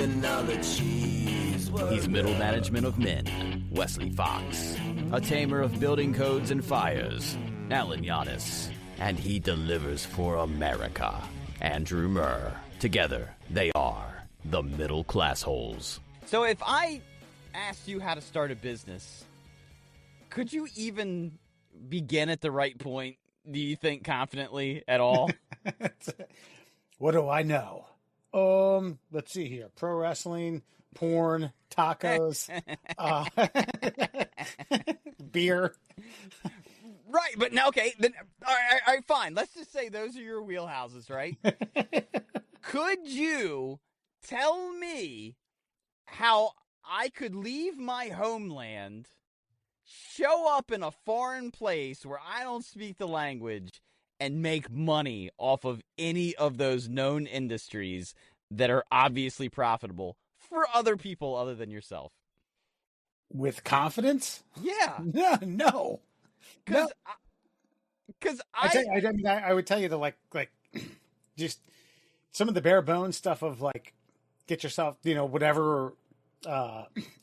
another cheeseburger. He's middle management of men, Wesley Fox. A tamer of building codes and fires, Alan Giannis. And he delivers for America, Andrew Murr. Together, they are the Middle Class Holes. So if I asked you how to start a business, could you even begin at the right point, do you think, confidently at all? What do I know? Let's see here. Pro wrestling, porn, tacos, beer. Right, but now, okay, then, all right, fine. Let's just say those are your wheelhouses, right? Could you tell me how I could leave my homeland, show up in a foreign place where I don't speak the language, and make money off of any of those known industries that are obviously profitable for other people other than yourself? With confidence? Yeah. No. Because I would tell you to like just some of the bare bones stuff of like get yourself, whatever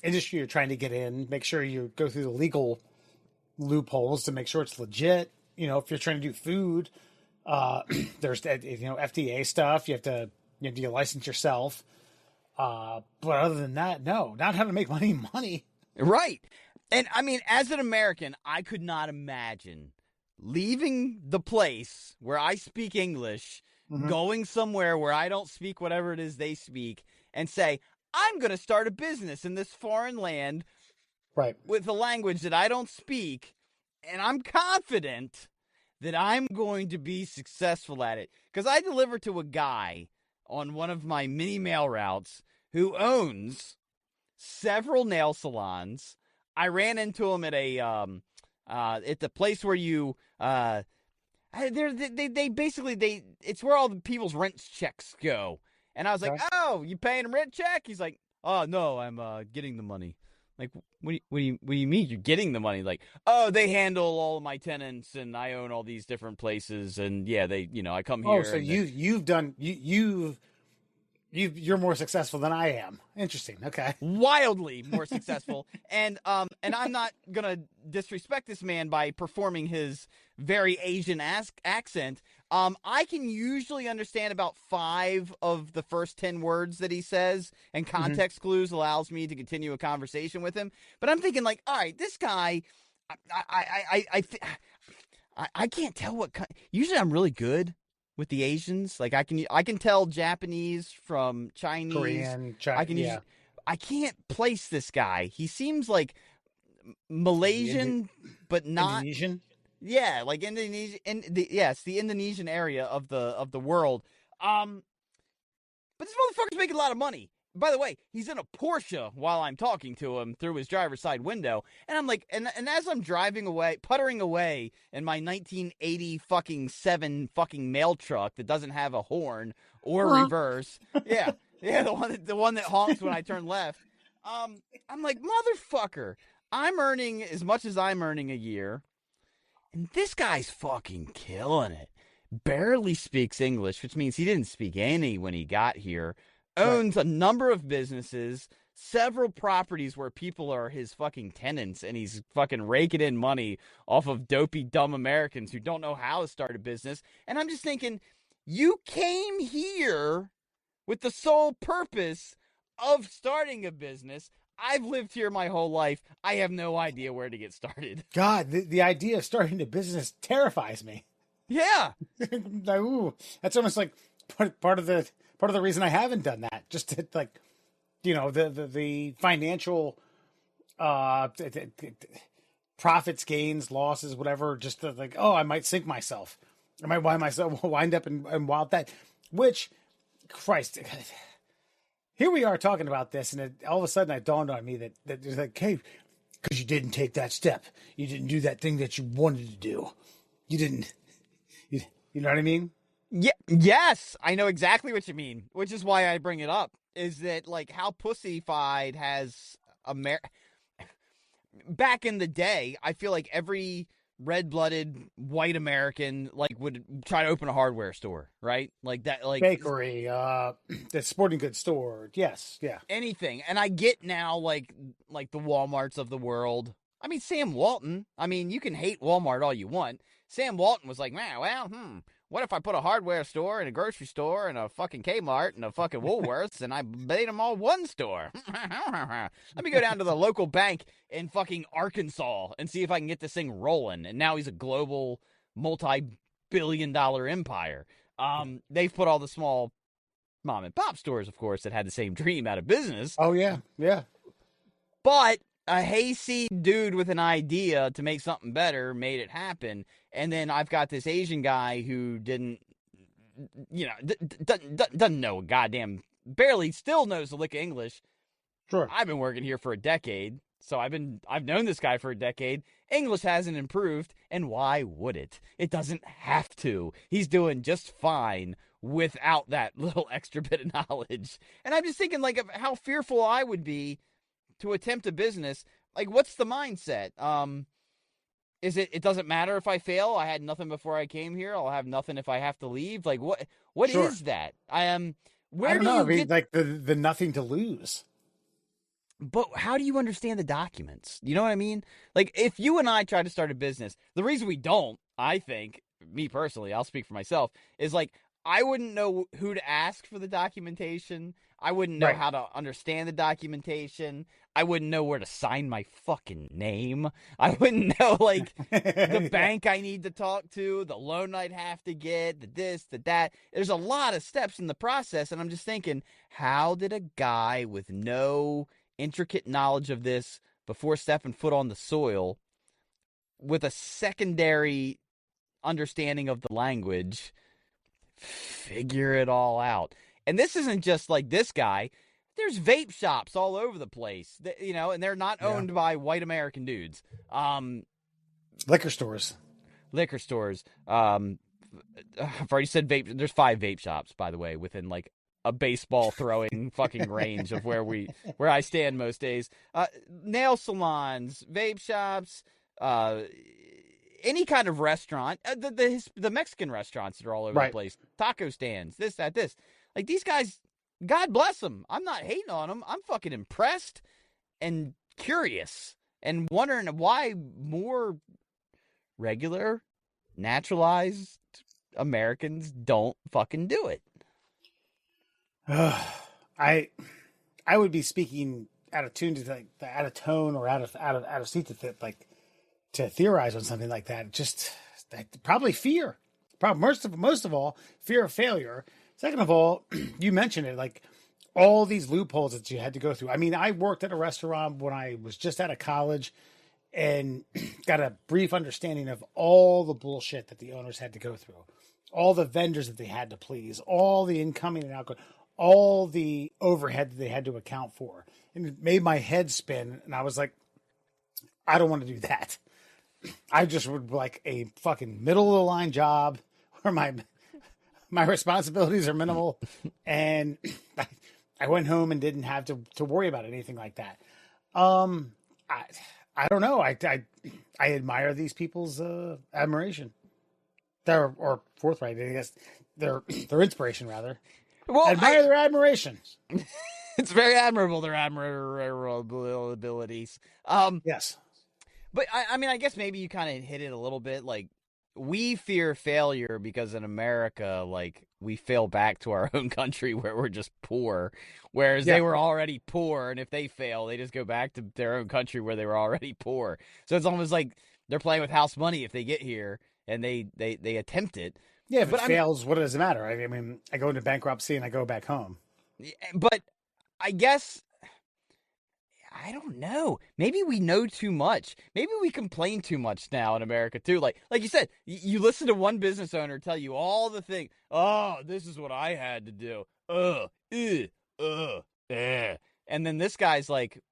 industry you're trying to get in, make sure you go through the legal loopholes to make sure it's legit. If you're trying to do food, there's FDA stuff. You have to license yourself. But other than that, no, not how to make money. Right. And I mean, as an American, I could not imagine leaving the place where I speak English, going somewhere where I don't speak whatever it is they speak, and say, I'm going to start a business in this foreign land, right, with a language that I don't speak, and I'm confident that I'm going to be successful at it. Because I deliver to a guy on one of my mini mail routes who owns several nail salons. I ran into him at at the place where you it's where all the people's rent checks go. And I was like, "Oh, you paying a rent check?" He's like, "Oh no, I'm getting the money." Like, what do you mean you're getting the money? Like, oh, they handle all of my tenants, and I own all these different places, and yeah, I come here. Oh, so you're more successful than I am. Interesting. Okay. Wildly more successful. And I'm not gonna disrespect this man by performing his very Asian accent. I can usually understand about 5 of the first 10 words that he says, and context clues allows me to continue a conversation with him. But I'm thinking, like, all right, this guy, I can't tell what usually I'm really good with the Asians. Like, I can tell Japanese from Chinese, Korean, I can't place this guy. He seems like Malaysian, but not Indonesian. Yeah, like Indonesia, it's the Indonesian area of the world. But this motherfucker's making a lot of money. By the way, he's in a Porsche while I'm talking to him through his driver's side window, and I'm like, and as I'm puttering away in my 1987 fucking mail truck that doesn't have a horn or reverse, the one that honks when I turn left. I'm like, motherfucker, I'm earning as much as I'm earning a year. And this guy's fucking killing it. Barely speaks English, which means he didn't speak any when he got here. Owns a number of businesses, several properties where people are his fucking tenants, and he's fucking raking in money off of dopey, dumb Americans who don't know how to start a business. And I'm just thinking, you came here with the sole purpose of starting a business. I've lived here my whole life. I have no idea where to get started. God, the idea of starting a business terrifies me. Yeah. Ooh, that's almost like part of the reason I haven't done that. Just to, like, the financial profits, gains, losses, whatever. Just to, like, I might sink myself. I might wind up and wild that. Which, Christ. Here we are talking about this, and all of a sudden it dawned on me that it's like, hey, because you didn't take that step. You didn't do that thing that you wanted to do. You didn't. You know what I mean? Yeah. Yes, I know exactly what you mean, which is why I bring it up, is that, like, how pussified has back in the day, I feel like every red-blooded white American like would try to open a hardware store, right? Like that, like Bakery, the sporting goods store. Yes, yeah. anything. And I get now like the Walmarts of the world. I mean, Sam Walton. I mean, you can hate Walmart all you want. Sam Walton was like, man, well, what if I put a hardware store and a grocery store and a fucking Kmart and a fucking Woolworths and I made them all one store? Let me go down to the local bank in fucking Arkansas and see if I can get this thing rolling. And now he's a global multi-billion-dollar empire. They've put all the small mom and pop stores, of course, that had the same dream out of business. Oh, yeah, yeah. But a hayseed dude with an idea to make something better made it happen. And then I've got this Asian guy who didn't, doesn't know a goddamn, barely still knows a lick of English. Sure. I've been working here for a decade, so I've known this guy for a decade. English hasn't improved, and why would it? It doesn't have to. He's doing just fine without that little extra bit of knowledge. And I'm just thinking, like, of how fearful I would be to attempt a business. Like, what's the mindset? Is it doesn't matter if I fail? I had nothing before I came here. I'll have nothing if I have to leave. Like, what Sure. is that? Where I don't do know. you I mean, get... like the nothing to lose. But how do you understand the documents? You know what I mean? Like, if you and I try to start a business, the reason we don't, I think, me personally, I'll speak for myself, is like, I wouldn't know who to ask for the documentation. I wouldn't know Right. how to understand the documentation. I wouldn't know where to sign my fucking name. I wouldn't know, like, the bank I need to talk to, the loan I'd have to get, the this, the that. There's a lot of steps in the process, and I'm just thinking, how did a guy with no intricate knowledge of this before stepping foot on the soil, with a secondary understanding of the language, figure it all out? And this isn't just like this guy. There's vape shops all over the place, and they're not owned by white American dudes. Liquor stores. I've already said vape. There's 5 vape shops, by the way, within like a baseball throwing fucking range of where I stand most days. Nail salons, vape shops, any kind of restaurant, the Mexican restaurants that are all over the place, taco stands, this, that, this. Like, these guys, God bless them. I'm not hating on them. I'm fucking impressed and curious and wondering why more regular, naturalized Americans don't fucking do it. I would be speaking out of tune to out of tone or out of seat to theorize on something like that. Just probably fear. Most of all, fear of failure. Second of all, you mentioned it, like all these loopholes that you had to go through. I mean, I worked at a restaurant when I was just out of college and got a brief understanding of all the bullshit that the owners had to go through, all the vendors that they had to please, all the incoming and outgoing, all the overhead that they had to account for. And it made my head spin. And I was like, I don't want to do that. I just would like a fucking middle of the line job where my responsibilities are minimal, and I went home and didn't have to worry about anything like that. I don't know. I admire these people's admiration. Or forthright, I guess their inspiration rather. Well, admire their admiration. It's very admirable, their admirable abilities. Yes. But I mean, I guess maybe you kind of hit it a little bit. Like, we fear failure because in America, like, we fail back to our own country where we're just poor, whereas they were already poor, and if they fail, they just go back to their own country where they were already poor. So it's almost like they're playing with house money if they get here and they attempt it. Yeah, if it fails, what does it matter? I mean, I go into bankruptcy and I go back home. But I guess, I don't know. Maybe we know too much. Maybe we complain too much now in America too. Like you said, you listen to one business owner tell you all the things. Oh, this is what I had to do. And then this guy's like,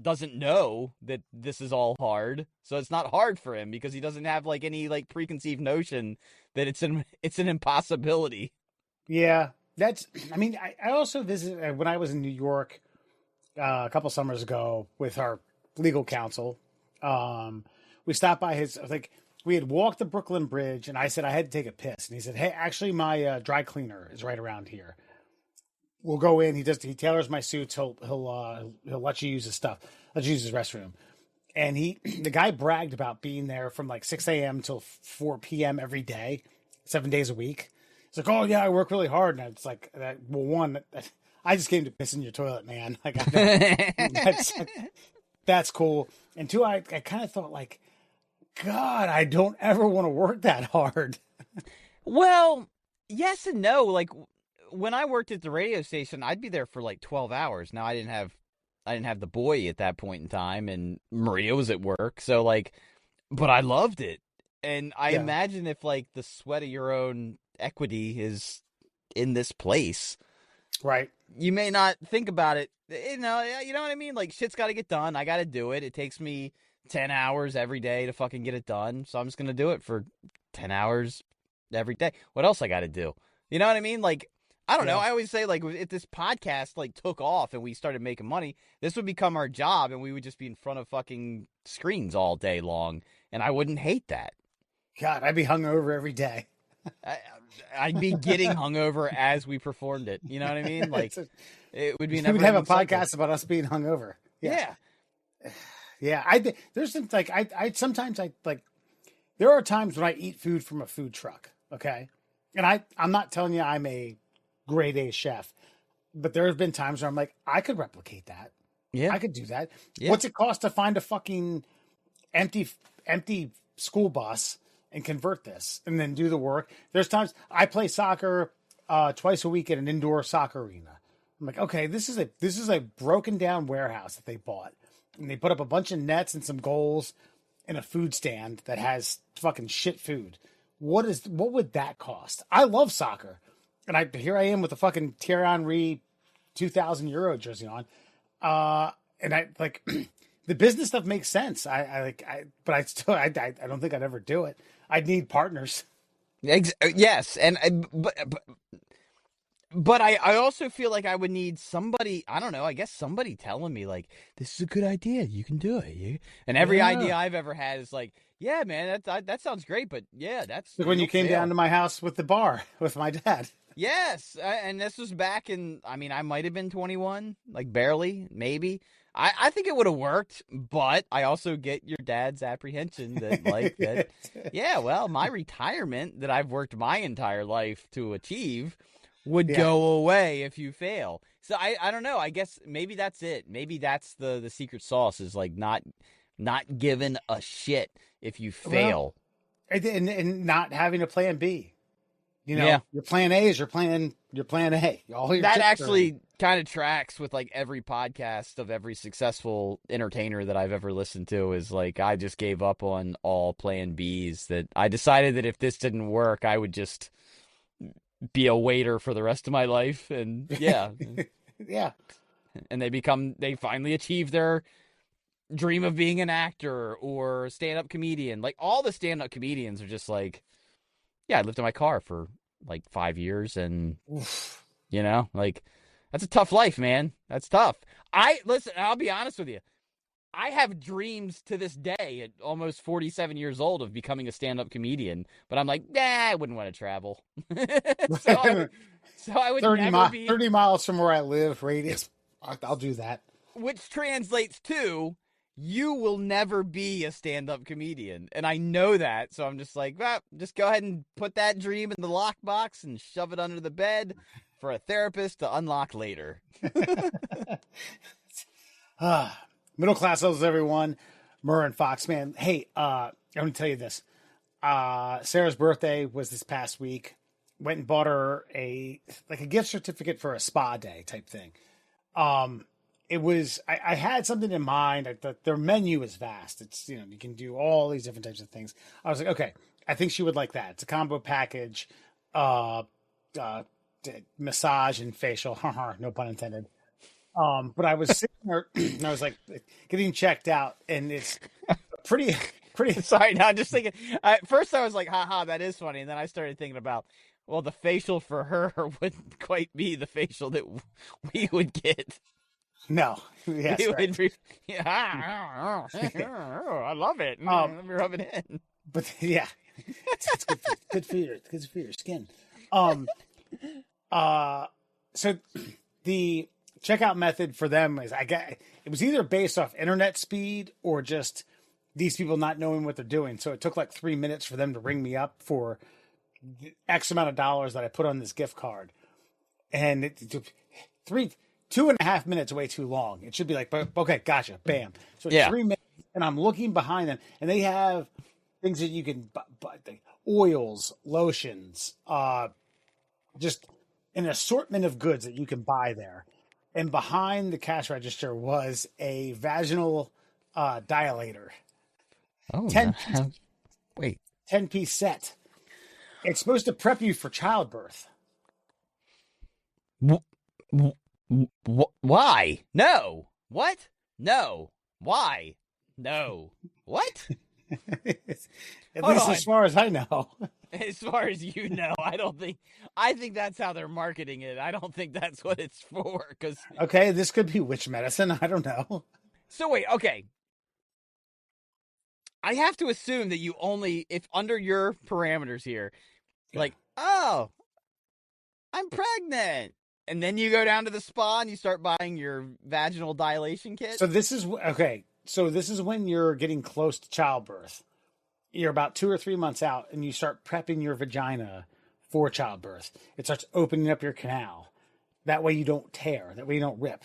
doesn't know that this is all hard. So it's not hard for him because he doesn't have like any like preconceived notion that it's an impossibility. Yeah, I mean, I also visited when I was in New York a couple summers ago with our legal counsel. We stopped by his, like, we had walked the Brooklyn Bridge, and I said I had to take a piss, and he said, "Hey, actually, my dry cleaner is right around here. We'll go in. He tailors my suits. He'll let you use his stuff. Let you use his restroom." And the guy bragged about being there from like 6 a.m. till 4 p.m. every day, 7 days a week. It's like, "Oh yeah, I work really hard." And it's like, well, one, I just came to piss in your toilet, man. Like, that's cool. And two, I kind of thought like, God, I don't ever want to work that hard. Well, yes and no. Like when I worked at the radio station, I'd be there for like 12 hours. Now I didn't have the boy at that point in time, and Maria was at work. So like, but I loved it. And I imagine if like the sweat of your own equity is in this place, right? You may not think about it. You know what I mean? Like shit's got to get done. I got to do it. It takes me 10 hours every day to fucking get it done. So I'm just going to do it for 10 hours every day. What else I got to do? You know what I mean? Like, I don't know. I always say like if this podcast like took off and we started making money, this would become our job and we would just be in front of fucking screens all day long. And I wouldn't hate that. God, I'd be hungover every day. I'd be getting hungover as we performed it. You know what I mean? Like it would be. We would have a podcast about us being hungover. Yeah. Yeah. There's some like I sometimes like there are times when I eat food from a food truck. Okay, and I'm not telling you I'm a grade A chef, but there have been times where I'm like I could replicate that. Yeah, I could do that. Yeah. What's it cost to find a fucking empty school bus and convert this and then do the work? There's times I play soccer twice a week at an indoor soccer arena. I'm like, okay, this is a broken down warehouse that they bought, and they put up a bunch of nets and some goals and a food stand that has fucking shit food. What would that cost? I love soccer, and here I am with a fucking Thierry Henry 2,000 euro jersey on, and I like the business stuff makes sense. But I don't think I'd ever do it. I'd need partners. Yes, and but I also feel like I would need somebody, I don't know, I guess somebody telling me like, this is a good idea, you can do it. And every idea I've ever had is like, yeah, man, that sounds great, but yeah, that's... Like when you came down to my house with the bar with my dad. Yes, and this was back in, I mean, I might have been 21, like barely, maybe. I think it would have worked, but I also get your dad's apprehension that like that. Yeah, well, my retirement that I've worked my entire life to achieve would go away if you fail. So I don't know. I guess maybe that's it. Maybe that's the secret sauce is like not giving a shit if you fail. Well, and not having a plan B. You know, your plan A is your plan A. That actually kind of tracks with like every podcast of every successful entertainer that I've ever listened to is like, I just gave up on all plan Bs, that I decided that if this didn't work, I would just be a waiter for the rest of my life. And yeah. And they finally achieve their dream of being an actor or stand-up comedian. Like all the stand-up comedians are just like, yeah, I lived in my car for like 5 years, and you know, like that's a tough life, man. That's tough. Listen, I'll be honest with you. I have dreams to this day at almost 47 years old of becoming a stand-up comedian, but I'm like, nah, I wouldn't want to travel. so I would 30 miles from where I live, radius. I'll do that. Which translates to, you will never be a stand-up comedian. And I know that. So I'm just like, well, just go ahead and put that dream in the lockbox and shove it under the bed for a therapist to unlock later. Middle class levels, everyone. Murr and Foxman. Hey, I'm going to tell you this. Sarah's birthday was this past week. Went and bought her a gift certificate for a spa day type thing. It was, I had something in mind. Their menu is vast. It's, you know, you can do all these different types of things. I was like, okay, I think she would like that. It's a combo package, massage and facial. No pun intended. But I was sitting there and I was like getting checked out, and it's pretty. Sorry, now I'm just thinking, at first I was like, haha, that is funny. And then I started thinking about, well, the facial for her wouldn't quite be the facial that we would get. No. Yes, right. I love it. Let me rub it in. But yeah, it's good for your skin. So the checkout method for them is it was either based off internet speed or just these people not knowing what they're doing. So it took like 3 minutes for them to ring me up for X amount of dollars that I put on this gift card. And it took 2.5 minutes, way too long. It should be like, okay, gotcha, bam. So it's 3 minutes, and I'm looking behind them, and they have things that you can buy, oils, lotions, just an assortment of goods that you can buy there. And behind the cash register was a vaginal dilator. Oh, 10-piece set. It's supposed to prep you for childbirth. Why? No. What? No. Why? No. What? At least as far as I know. As far as you know, I think that's how they're marketing it. I don't think that's what it's for. Okay, this could be witch medicine. I don't know. So wait, okay. I have to assume that you only, if under your parameters here, like, oh, I'm pregnant. And then you go down to the spa and you start buying your vaginal dilation kit. So this is, okay. So this is when you're getting close to childbirth. You're about 2 or 3 months out and you start prepping your vagina for childbirth. It starts opening up your canal. That way you don't tear. That way you don't rip.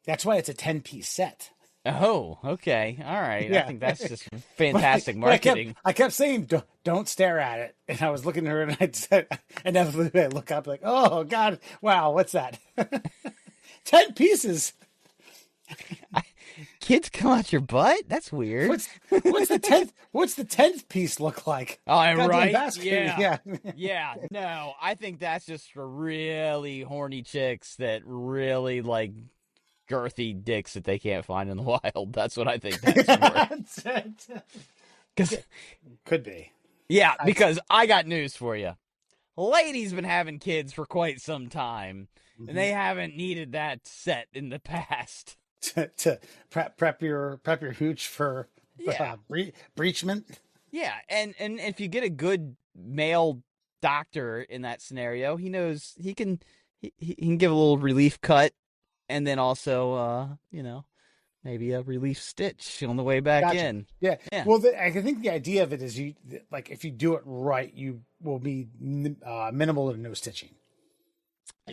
That's why it's a 10-piece set. Oh, okay. All right. Yeah. I think that's just fantastic marketing. I kept saying, don't stare at it. And I was looking at her and I said, inevitably I look up like, oh God, wow, what's that? 10 pieces. Kids come out your butt? That's weird. What's the 10th piece look like? Oh, I'm right. Yeah. Yeah. No, I think that's just for really horny chicks that really like girthy dicks that they can't find in the wild. That's what I think that's for. Could be. Yeah, because I got news for you. Ladies been having kids for quite some time, and they haven't needed that set in the past. To prep your hooch for breachment. Yeah, and if you get a good male doctor in that scenario, he knows he can give a little relief cut. And then also, maybe a relief stitch on the way back in. Yeah. Well, I think the idea of it is if you do it right, you will be minimal to no stitching.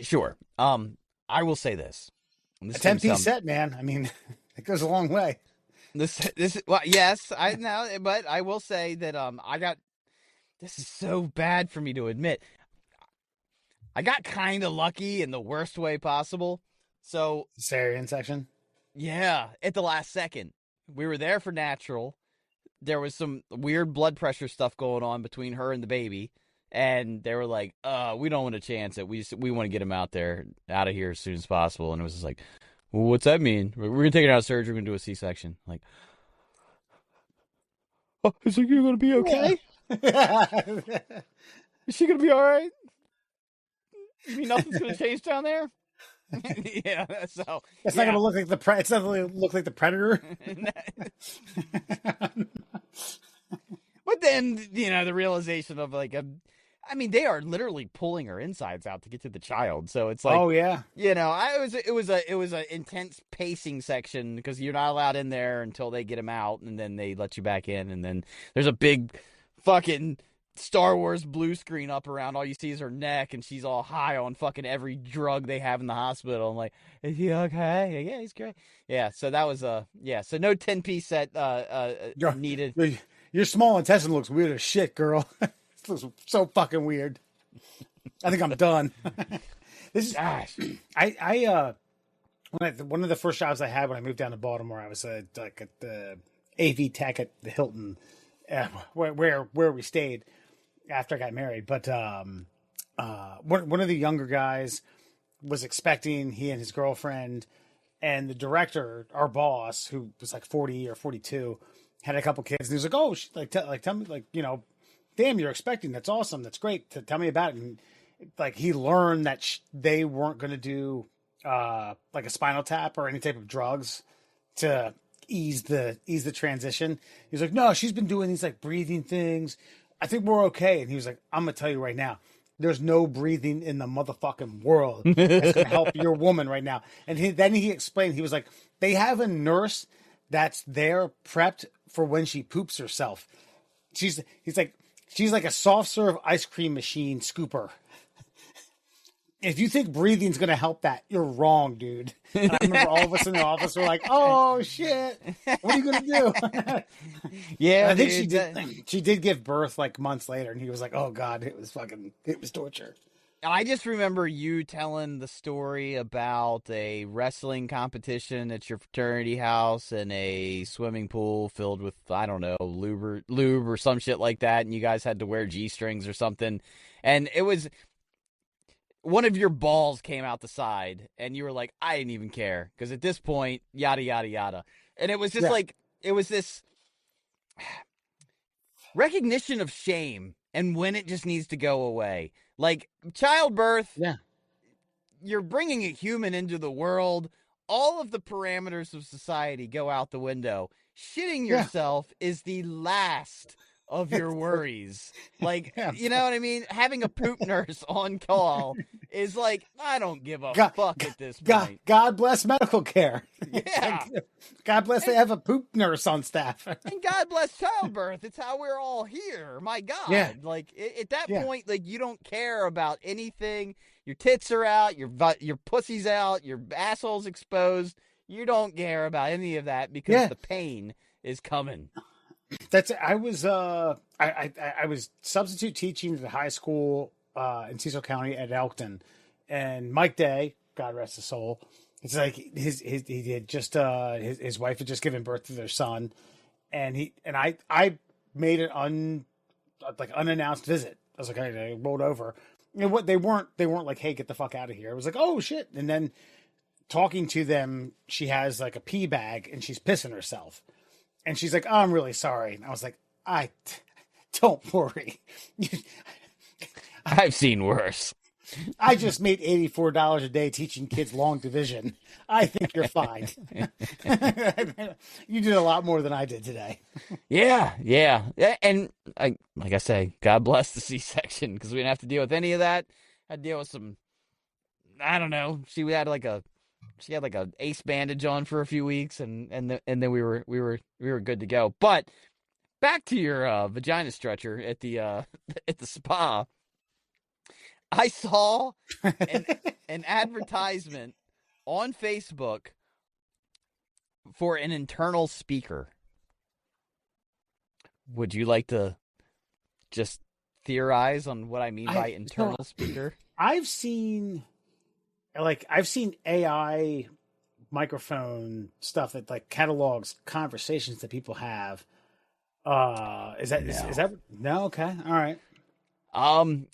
Sure. I will say this. A 10-piece set, man. I mean, it goes a long way. Well, yes, I know, but I will say that this is so bad for me to admit. I got kind of lucky in the worst way possible. So cesarean section? Yeah, at the last second. We were there for natural. There was some weird blood pressure stuff going on between her and the baby. And they were like, we don't want to chance it. We want to get him out of here as soon as possible. And it was just like, well, what's that mean? We're going to take it out of surgery. We're going to do a C-section. Like, oh, is she going to be okay? Yeah. Is she going to be all right? You mean nothing's going to change down there? Yeah, so it's not gonna look like it's not gonna look like the Predator. But then the realization of they are literally pulling her insides out to get to the child. So it's like, oh yeah, it was a intense pacing section because you're not allowed in there until they get him out, and then they let you back in, and then there's a big fucking Star Wars blue screen up around. All you see is her neck, and she's all high on fucking every drug they have in the hospital. I'm like, is he okay? Yeah, he's great. Yeah, so that was so no 10-piece set needed. Your small intestine looks weird as shit, girl. It looks so fucking weird. I think I'm done. This is one of the first jobs I had when I moved down to Baltimore. I was at the AV Tech at the Hilton, where we stayed after I got married. But one of the younger guys was expecting, he and his girlfriend, and the director, our boss, who was like 40 or 42, had a couple kids, and he was like, "Oh, tell me, damn, you're expecting. That's awesome. That's great. Tell me about it." And he learned that they weren't going to do a spinal tap or any type of drugs to ease the transition. He's like, no, she's been doing these like breathing things. I think we're okay. And he was like, I'm gonna tell you right now, there's no breathing in the motherfucking world that's gonna help your woman right now. And then he explained, he was like, they have a nurse that's there prepped for when she poops herself. She's like a soft serve ice cream machine scooper. If you think breathing's going to help that, you're wrong, dude. And I remember all of us in the office were like, oh, shit. What are you going to do? Yeah, I think she did give birth like months later, and he was like, oh, God, it was torture. I just remember you telling the story about a wrestling competition at your fraternity house and a swimming pool filled with, I don't know, lube or some shit like that, and you guys had to wear G-strings or something. And it was... one of your balls came out the side, and you were like, I didn't even care. Because at this point, yada, yada, yada. And it was just like, it was this recognition of shame and when it just needs to go away. Like, childbirth, you're bringing a human into the world. All of the parameters of society go out the window. Shitting yourself is the last of your worries. Like, you know what I mean? Having a poop nurse on call is like, I don't give a fuck at this point. God bless medical care. Yeah. God bless they have a poop nurse on staff. And God bless childbirth. It's how we're all here. My God. Yeah. Like, at that point, like, you don't care about anything. Your tits are out. Your pussy's out. Your asshole's exposed. You don't care about any of that because the pain is coming. I was substitute teaching at a high school in Cecil County at Elkton, and Mike Day, God rest his soul, it's like he had just his wife had just given birth to their son, and I made an unannounced visit. I was like, I rolled over. And what they weren't like, hey, get the fuck out of here. It was like, oh shit. And then talking to them, she has like a pee bag and she's pissing herself. And she's like, oh, I'm really sorry. And I was like, don't worry. I've seen worse. I just made $84 a day teaching kids long division. I think you're fine. You did a lot more than I did today. Yeah. And like I say, God bless the C-section because we didn't have to deal with any of that. I had to deal with some, I don't know. She had like a ace bandage on for a few weeks, and then we were good to go. But back to your vagina stretcher at the spa. I saw an advertisement on Facebook for an internal speaker. Would you like to just theorize on what I mean by internal speaker? I've seen AI microphone stuff that like catalogs conversations that people have. Is that no? Okay. All right.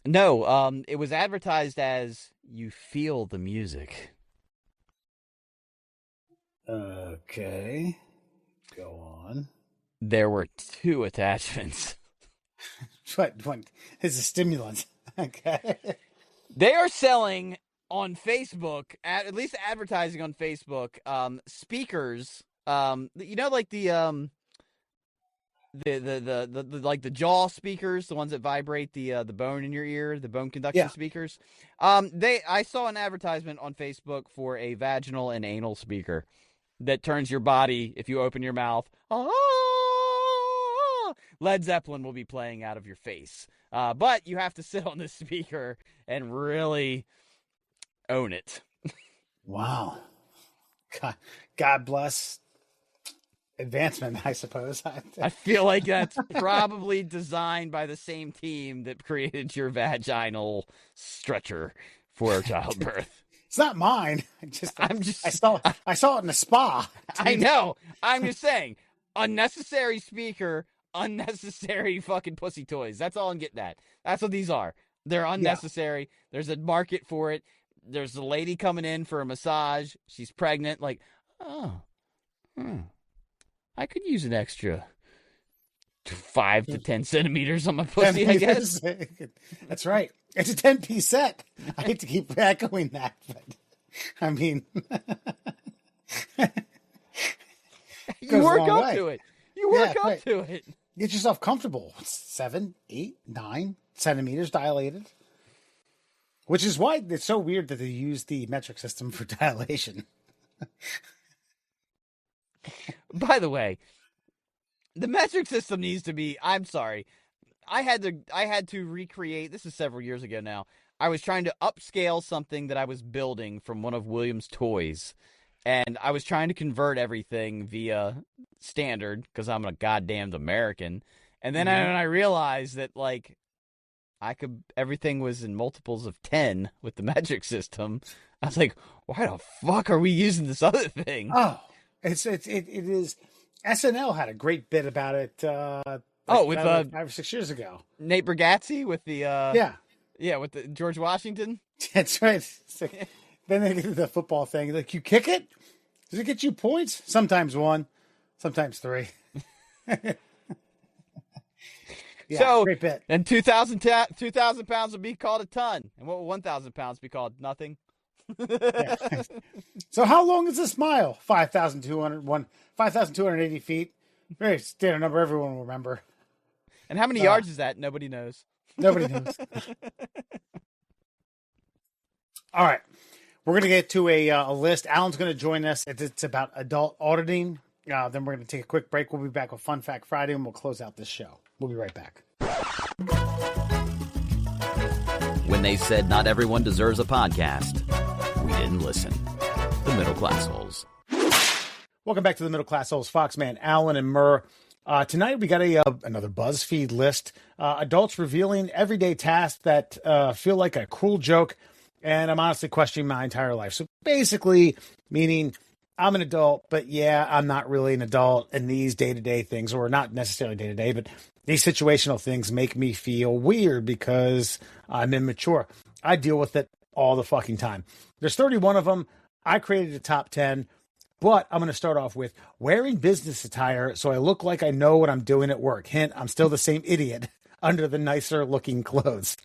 No, it was advertised as you feel the music. Okay. Go on. There were 2 attachments. What is a stimulant? Okay. They are selling on Facebook, at least advertising on Facebook, speakers, you know, like the like the jaw speakers, the ones that vibrate the bone in your ear, the bone conduction speakers. I saw an advertisement on Facebook for a vaginal and anal speaker that turns your body, if you open your mouth, Led Zeppelin will be playing out of your face. But you have to sit on this speaker and really own it. Wow. God bless advancement, I suppose. I feel like that's probably designed by the same team that created your vaginal stretcher for childbirth. It's not mine. I saw it in the spa. I know. I'm just saying, unnecessary speaker, unnecessary fucking pussy toys. That's all I'm getting at. That's what these are. They're unnecessary. Yeah. There's a market for it. There's a lady coming in for a massage. She's pregnant. Like, I could use an extra 5 to 10 centimeters on my pussy, I guess. That's right. It's a 10-piece set. I hate to keep echoing that, but I mean, You goes a work long up way. to it. You work up right. to it. Get yourself comfortable. 7, 8, 9 centimeters dilated. Which is why it's so weird that they use the metric system for dilation. By the way, the metric system needs to be, I'm sorry. I had to recreate, this is several years ago now. I was trying to upscale something that I was building from one of Williams' toys. And I was trying to convert everything via standard because I'm a goddamned American. And then I realized that, like, everything was in multiples of 10 with the metric system. I was like, why the fuck are we using this other thing? Oh, it is. SNL had a great bit about it. With 5 or 6 years ago. Nate Bargatze with the with the George Washington. That's right. Then they get the football thing. Like, you kick it? Does it get you points? Sometimes 1, sometimes 3. Yeah, so, great bit. And 2,000 pounds would be called a ton. And what would 1,000 pounds be called? Nothing. Yeah. So how long is this mile? 5,280 feet. Very standard number everyone will remember. And how many yards is that? Nobody knows. Nobody knows. All right. We're going to get to a list. Alan's going to join us. It's about adult auditing. Then we're going to take a quick break. We'll be back with Fun Fact Friday, and we'll close out this show. We'll be right back. When they said not everyone deserves a podcast, we didn't listen. The Middle Class Holes. Welcome back to the Middle Class Holes. Foxman, Alan, and Murr. Tonight we got another BuzzFeed list. Adults revealing everyday tasks that feel like a cruel joke, and I'm honestly questioning my entire life. So basically, meaning I'm an adult, but yeah, I'm not really an adult, and these day-to-day things, or not necessarily day-to-day, but these situational things make me feel weird because I'm immature. I deal with it all the fucking time. There's 31 of them. I created a top 10. But I'm going to start off with wearing business attire so I look like I know what I'm doing at work. Hint, I'm still the same idiot under the nicer looking clothes.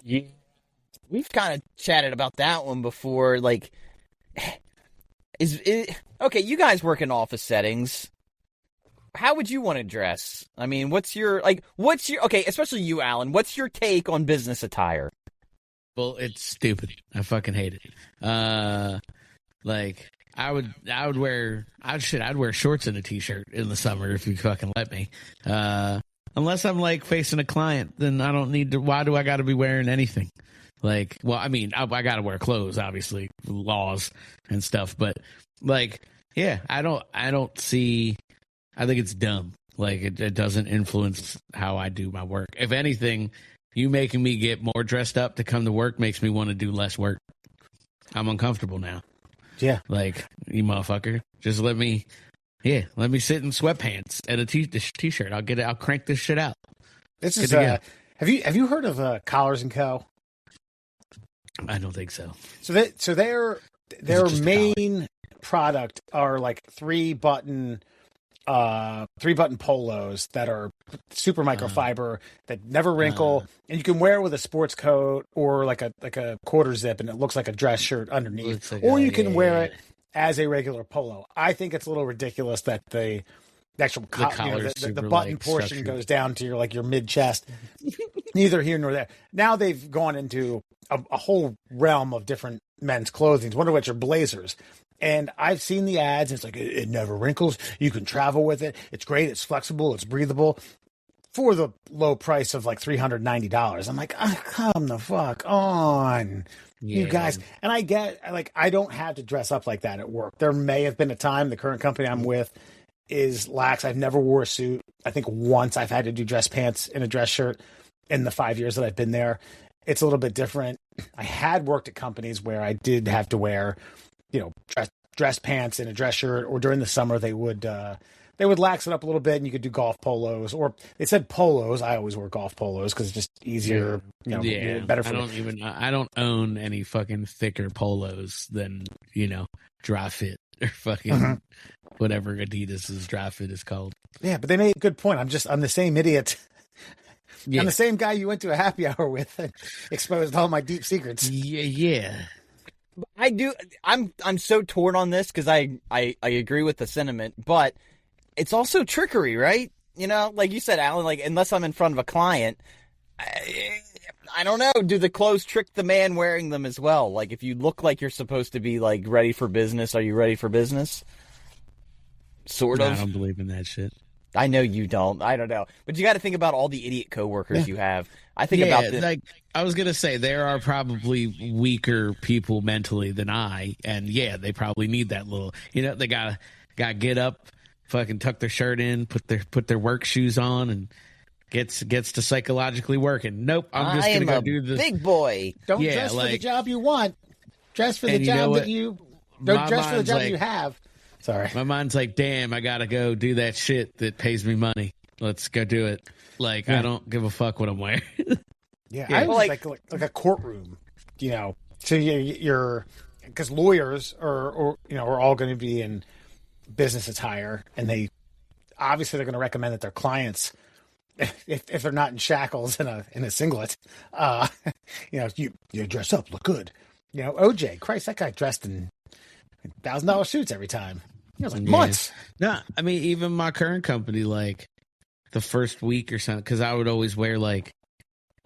Yeah. We've kind of chatted about that one before. Like, okay, you guys work in office settings. How would you want to dress? I mean, okay, especially you, Alan, what's your take on business attire? Well, it's stupid. I fucking hate it. Like, I'd wear shorts and a t-shirt in the summer if you fucking let me. Unless I'm like facing a client, then I don't need to. Why do I got to be wearing anything? Like, well, I mean, I got to wear clothes, obviously, laws and stuff. But like, yeah, I don't see. I think it's dumb. Like, it doesn't influence how I do my work. If anything, you making me get more dressed up to come to work makes me want to do less work. I'm uncomfortable now. Yeah. Like, you motherfucker. Just let me sit in sweatpants and a t-shirt. I'll crank this shit out. This is have you heard of Collars and Co? I don't think so. So their main product are like three button polos that are super microfiber that never wrinkle, and you can wear it with a sports coat or like a quarter zip, and it looks like a dress shirt underneath. Like or you can wear it as a regular polo. I think it's a little ridiculous that the actual the button portion structured. Goes down to your mid chest. Neither here nor there. Now they've gone into a whole realm of different men's clothing, one of which are blazers. And I've seen the ads. It's like, it never wrinkles. You can travel with it. It's great. It's flexible. It's breathable for the low price of like $390. I'm like, oh, come the fuck on, you guys. And I get, like, I don't have to dress up like that at work. There may have been a time the current company I'm with is lax. I've never wore a suit. I think once I've had to do dress pants and a dress shirt in the 5 years that I've been there. It's a little bit different. I had worked at companies where I did have to wear, dress pants and a dress shirt, or during the summer they would lax it up a little bit, and you could do golf polos, or they said polos. I always wear golf polos because it's just easier, better for me. I don't own any fucking thicker polos than dry fit or fucking whatever Adidas's dry fit is called. Yeah, but they made a good point. I'm the same idiot. Yeah. I'm the same guy you went to a happy hour with and exposed all my deep secrets. Yeah. I do. I'm so torn on this because I agree with the sentiment, but it's also trickery, right? You know, like you said, Alan. Like unless I'm in front of a client, I don't know. Do the clothes trick the man wearing them as well? Like if you look like you're supposed to be like ready for business, are you ready for business? Sort of. I don't believe in that shit. I know you don't. I don't know. But you got to think about all the idiot coworkers you have. I think about this. Like I was going to say, there are probably weaker people mentally than I. And yeah, they probably need that little, you know, they got to get up, fucking tuck their shirt in, put their work shoes on and gets to psychologically working. Nope. I'm just going to go do the big boy. Don't dress for the job you want. Dress for the job that you don't dress for the job you have. Sorry. My mind's like, damn, I got to go do that shit that pays me money. Let's go do it. Like, I don't give a fuck what I'm wearing. I was like a courtroom, you know. So you're because lawyers are all going to be in business attire, and they're going to recommend that their clients, if they're not in shackles in a singlet, you dress up, look good. You know, OJ, Christ, that guy dressed in $1,000 suits every time. It was like months. No, I mean, even my current company, like the first week or something, because I would always wear like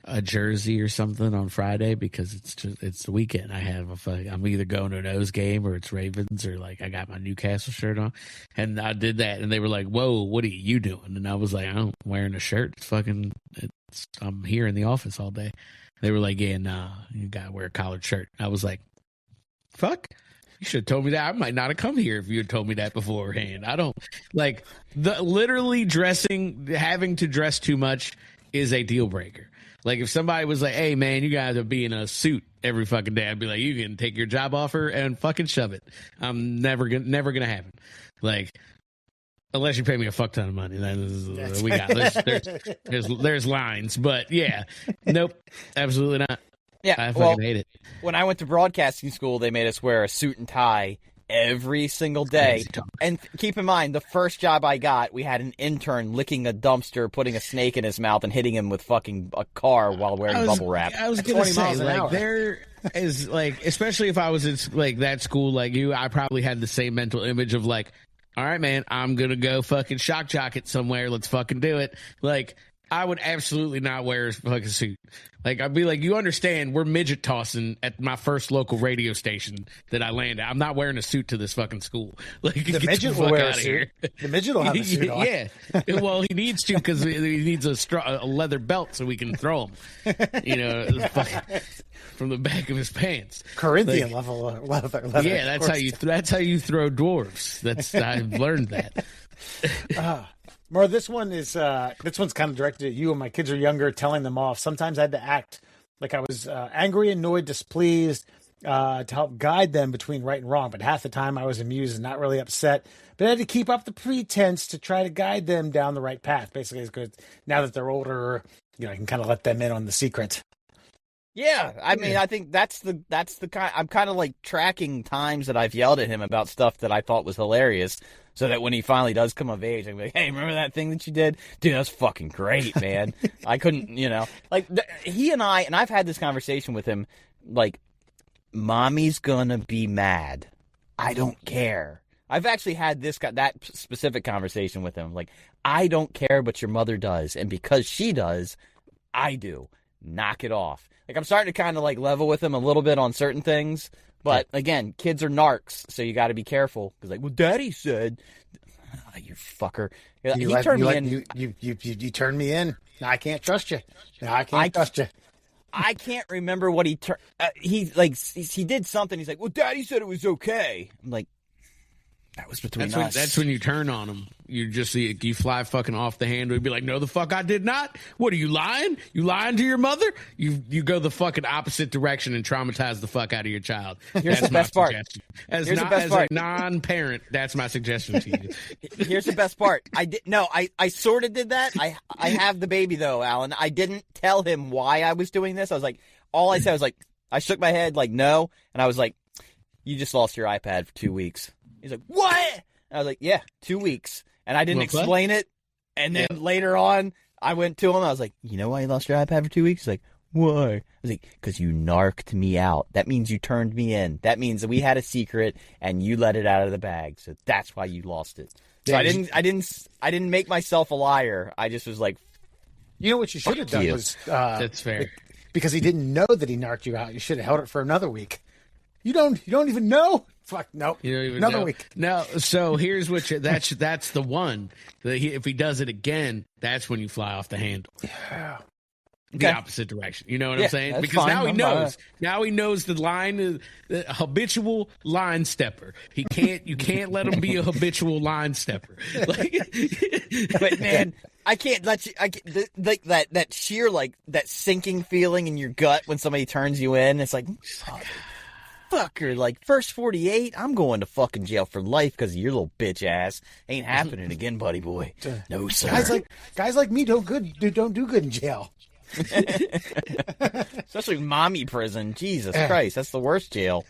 a jersey or something on Friday because it's the weekend. I'm either going to a nose game or it's Ravens or like I got my Newcastle shirt on, and I did that, and they were like, "Whoa, what are you doing?" And I was like, "I'm wearing a shirt. I'm here in the office all day." They were like, "Yeah, nah, you gotta wear a collared shirt." I was like, "Fuck." You should have told me that. I might not have come here if you had told me that beforehand. I don't like literally having to dress too much is a deal breaker. Like if somebody was like, "Hey man, you guys are be in a suit every fucking day," I'd be like, "You can take your job offer and fucking shove it." I'm never gonna happen. Like unless you pay me a fuck ton of money, then we got there's lines. But yeah, nope, absolutely not. Yeah, I fucking hate it. When I went to broadcasting school, they made us wear a suit and tie every single day. And keep in mind, the first job I got, we had an intern licking a dumpster, putting a snake in his mouth, and hitting him with fucking a car while wearing bubble wrap. I was going to say, like, there is, like, especially if I was in, like, that school like you, I probably had the same mental image of, like, all right, man, I'm going to go fucking shock jock it somewhere. Let's fucking do it. Like, I would absolutely not wear a fucking suit. Like, I'd be like, you understand, we're midget tossing at my first local radio station that I land at. I'm not wearing a suit to this fucking school. Like, the midget will wear a suit. The midget will have a suit on. Yeah. Well, he needs to because he needs a leather belt so we can throw him, from the back of his pants. Corinthian level leather. Yeah, that's how you throw dwarves. I've learned that. Murr, this one's kind of directed at you. When my kids are younger, telling them off. Sometimes I had to act like I was angry, annoyed, displeased to help guide them between right and wrong. But half the time I was amused and not really upset. But I had to keep up the pretense to try to guide them down the right path. Basically, it's good now that they're older. I can kind of let them in on the secret. Yeah, I mean, I think that's the kind. I'm kind of like tracking times that I've yelled at him about stuff that I thought was hilarious, so that when he finally does come of age, I'm like, "Hey, remember that thing that you did, dude? That's fucking great, man." I couldn't, like he and I've had this conversation with him, like, "Mommy's gonna be mad. I don't care." I've actually had that specific conversation with him, like, "I don't care, but your mother does, and because she does, I do. Knock it off." Like, I'm starting to kind of, like, level with him a little bit on certain things. But, again, kids are narcs, so you got to be careful. Because, like, well, Daddy said, you fucker. He turned me in. You turned me in. Now I can't trust you. Now I can't trust you. I can't remember what he turned. He did something. He's like, well, Daddy said it was okay. I'm like, that was between us. That's when you turn on him. You just see you fly fucking off the handle. You'd be like, no, the fuck I did not. What, are you lying? You lying to your mother? You go the fucking opposite direction and traumatize the fuck out of your child. Here's the best part. As a non-parent, that's my suggestion to you. Here's the best part. I sort of did that. I have the baby though, Alan. I didn't tell him why I was doing this. I was like, all I said was like, I shook my head like no, and I was like, you just lost your iPad for 2 weeks. He's like, what? And I was like, yeah, 2 weeks. And I didn't explain it. And then later on, I went to him. I was like, you know why you lost your iPad for 2 weeks? He's like, Why? I was like, because you narked me out. That means you turned me in. That means that we had a secret and you let it out of the bag. So that's why you lost it. So Yeah, I didn't make myself a liar. I just was like, you know what you should have done you. was That's fair. because he didn't know that he narked you out. You should have held it for another week. You don't even know. Fuck no. You don't even another know. week. No, so here's what that's the one. If he does it again, that's when you fly off the handle. Yeah. The Okay. opposite direction. You know what Yeah, I'm saying? that's Because fine. now he I'm knows. Now he knows the line, the habitual line stepper. You can't let him be a habitual line stepper. Like, but man, I can't let you. Like that sheer that sinking feeling in your gut when somebody turns you in. It's like, fucker, like first 48, I'm going to fucking jail for life because of your little bitch ass. Ain't happening again, buddy boy. No sir. Guys like me don't do good in jail. Especially mommy prison. Jesus Christ, that's the worst jail.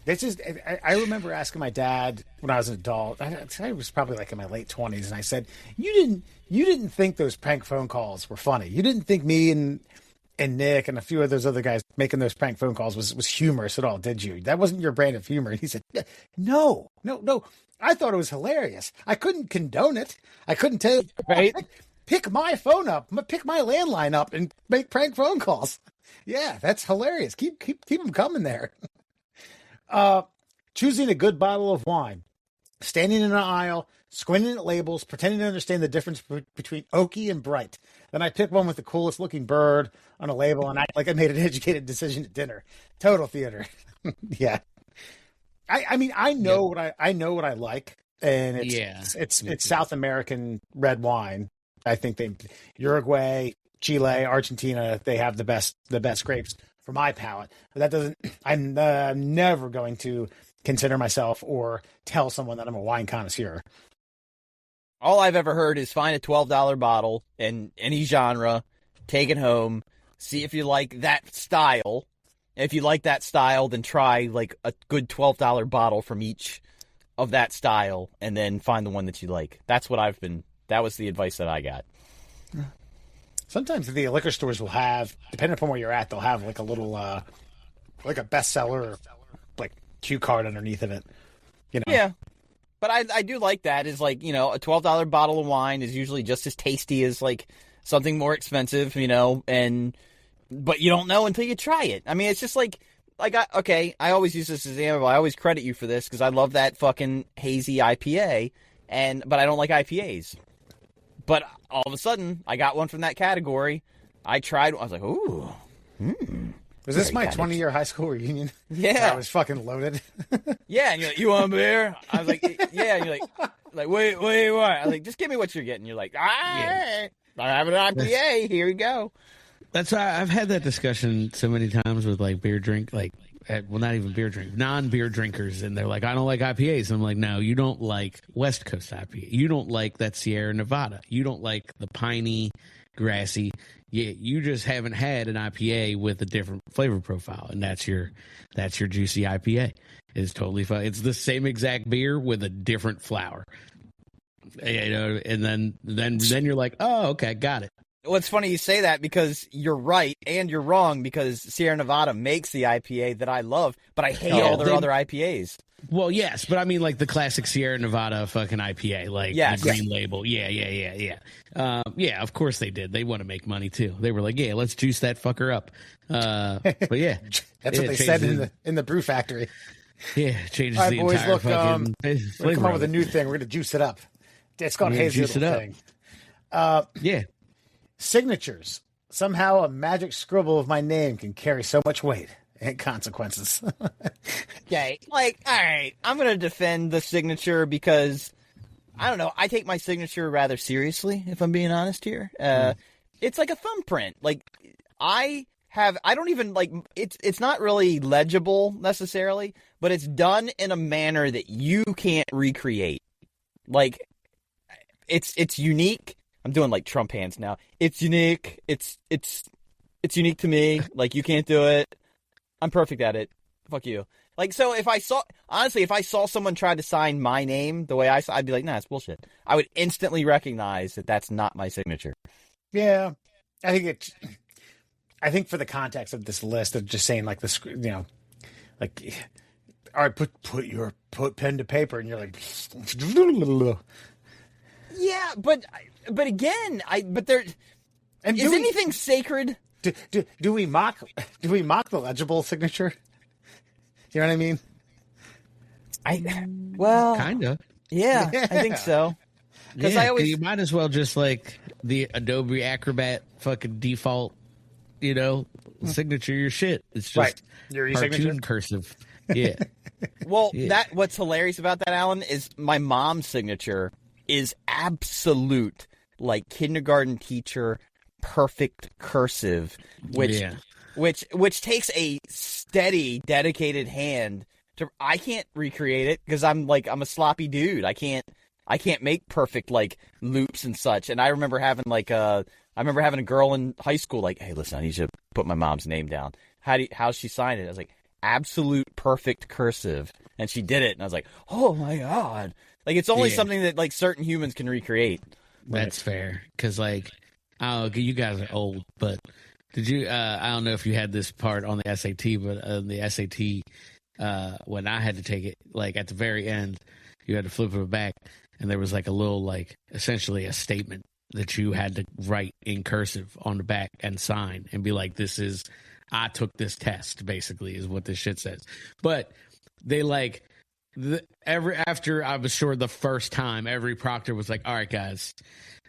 This is. I remember asking my dad when I was an adult. I was probably like in my late 20s, and I said, "You didn't think those prank phone calls were funny. You didn't think me and Nick and a few of those other guys making those prank phone calls was humorous at all, did you? That wasn't your brand of humor." And he said, "No. I thought it was hilarious. I couldn't condone it. I couldn't tell you, right? Pick my phone up, pick my landline up, and make prank phone calls. Yeah, that's hilarious. Keep them coming there." Choosing a good bottle of wine, standing in an aisle, squinting at labels, pretending to understand the difference between oaky and bright. Then I pick one with the coolest looking bird on a label and act like I made an educated decision at dinner. Total theater. Yeah. I mean, I know what I like, and it's South American red wine. I think Uruguay, Chile, Argentina, they have the best grapes for my palate. But that doesn't. I'm never going to consider myself or tell someone that I'm a wine connoisseur. All I've ever heard is find a $12 bottle in any genre, take it home, see if you like that style. If you like that style, then try like a good $12 bottle from each of that style, and then find the one that you like. That was the advice that I got. Sometimes the liquor stores will have, depending upon where you're at, they'll have like a little, like a bestseller, like cue card underneath of it. You know? Yeah. But I do like that. Is like, a $12 bottle of wine is usually just as tasty as like something more expensive, but you don't know until you try it. I mean, it's just like I always use this example. I always credit you for this because I love that fucking hazy IPA, but I don't like IPAs. But all of a sudden, I got one from that category. I tried. I was like, ooh. Was this my 20-year high school reunion? Yeah. I was fucking loaded. Yeah, and you're like, you want a beer? I was like, yeah. And you're like, wait, what? I was like, just give me what you're getting. You're like, all right, I have an IPA. Here we go. that's why I've had that discussion so many times with like not even beer drink, non-beer drinkers, and they're like, I don't like IPAs. And I'm like, no, you don't like West Coast IPA. You don't like that Sierra Nevada. You don't like the piney, grassy. Yeah, you just haven't had an IPA with a different flavor profile, and that's your juicy IPA. It's totally fine. It's the same exact beer with a different flower. And then you're like, oh, okay, got it. Well, it's funny you say that because you're right and you're wrong because Sierra Nevada makes the IPA that I love, but I hate all their other IPAs. Well, yes, but I mean like the classic Sierra Nevada fucking IPA, like the green label. Yeah. Yeah, of course they did. They want to make money too. They were like, yeah, let's juice that fucker up. But yeah. That's what they said in the brew factory. Yeah, changes all right, the boys, entire look, fucking we're flavor. come up with a new thing. We're going to juice it up. It's called Hazy juice it Little up. Thing. Yeah. Signatures. Somehow a magic scribble of my name can carry so much weight and consequences. Okay, like, all right, I'm going to defend the signature because, I don't know, I take my signature rather seriously, if I'm being honest here. It's like a thumbprint. Like, I don't even, like, it's not really legible necessarily, but it's done in a manner that you can't recreate. Like, it's unique. I'm doing like Trump hands now. It's unique. It's unique to me. Like, you can't do it. I'm perfect at it. Fuck you. Like, so if I saw someone try to sign my name the way I'd be like, nah, it's bullshit. I would instantly recognize that that's not my signature. Yeah, I think I think for the context of this list of just saying like like, all right, put pen to paper, and you're like, Yeah, but again, but there and is anything sacred. Do we mock the legible signature? You know what I mean? Well, Kind of. yeah, I think so. Because Yeah, you might as well just like the Adobe Acrobat fucking default, signature your shit. It's just Right. Your cartoon e-signature? cursive. Yeah. Well, Yeah. what's hilarious about that, Alan, is my mom's signature is absolute, like kindergarten teacher, perfect cursive, which takes a steady, dedicated hand to. I can't recreate it because I'm a sloppy dude. I can't make perfect like loops and such. And I remember having a girl in high school like, hey, listen, I need you to put my mom's name down. How's she sign it? I was like, absolute perfect cursive, and she did it, and I was like, oh my god, like it's only something that like certain humans can recreate. That's fair. Because, like, you guys are old, but did you, I don't know if you had this part on the SAT, but the SAT, when I had to take it, like, at the very end, you had to flip it back, and there was, like, a little, like, essentially a statement that you had to write in cursive on the back and sign and be like, I took this test, basically, is what this shit says. But they, like, after I was sure the first time, every proctor was like, all right, guys,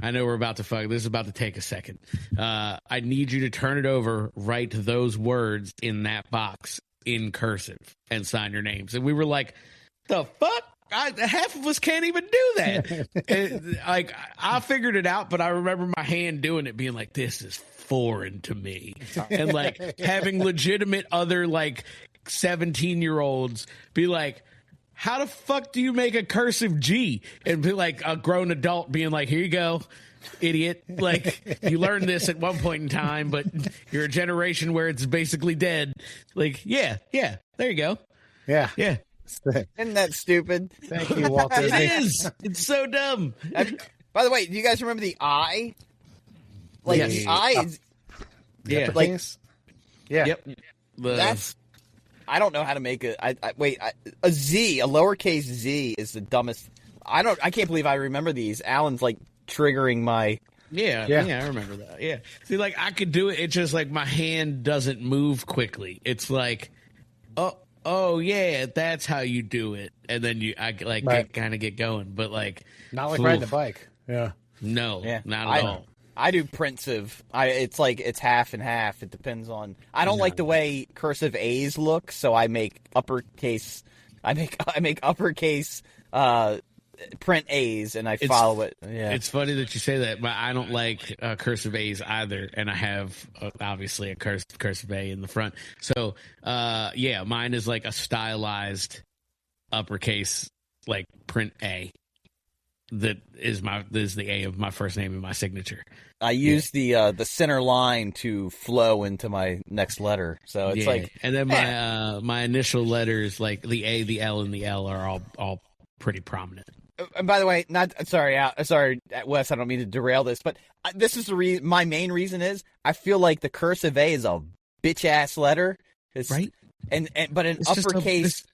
I know we're about to fuck. This is about to take a second. I need you to turn it over, write those words in that box in cursive, and sign your names. And we were like, the fuck? Half of us can't even do that. Like, I figured it out, but I remember my hand doing it, being like, this is foreign to me. And, like, having legitimate other, like, 17-year-olds be like, how the fuck do you make a cursive G? And be like a grown adult being like, here you go, idiot. Like, you learned this at one point in time, but you're a generation where it's basically dead. Like, yeah, there you go. Yeah. Isn't that stupid? Thank you, Walter. It is. It's so dumb. By the way, do you guys remember the I? Like, Yes. the I is... Yeah. Like, Yeah. Yep. that's... I don't know how to make a Z, a lowercase Z is the dumbest. I can't believe I remember these. Alan's like triggering my. Yeah, I remember that. Yeah. See, like, I could do it. It's just like my hand doesn't move quickly. It's like, oh yeah, that's how you do it. And then I kind of get going. But, like, Not like riding a bike. Yeah. No, Yeah, not at all. I do printsive. It's like it's half and half. It depends on. I don't like the way cursive A's look, so I make uppercase. I make uppercase print A's, and I follow it. Yeah, It's funny that you say that, but I don't like cursive A's either, and I have obviously a cursive A in the front. So mine is like a stylized uppercase, like print A. That is the A of my first name and my signature. I use the center line to flow into my next letter, so it's like. And then my initial letters, like the A, the L, and the L, are all pretty prominent. And by the way, sorry, Wes. I don't mean to derail this, but this is my main reason is I feel like the cursive A is a bitch ass letter, Right? But an It's just uppercase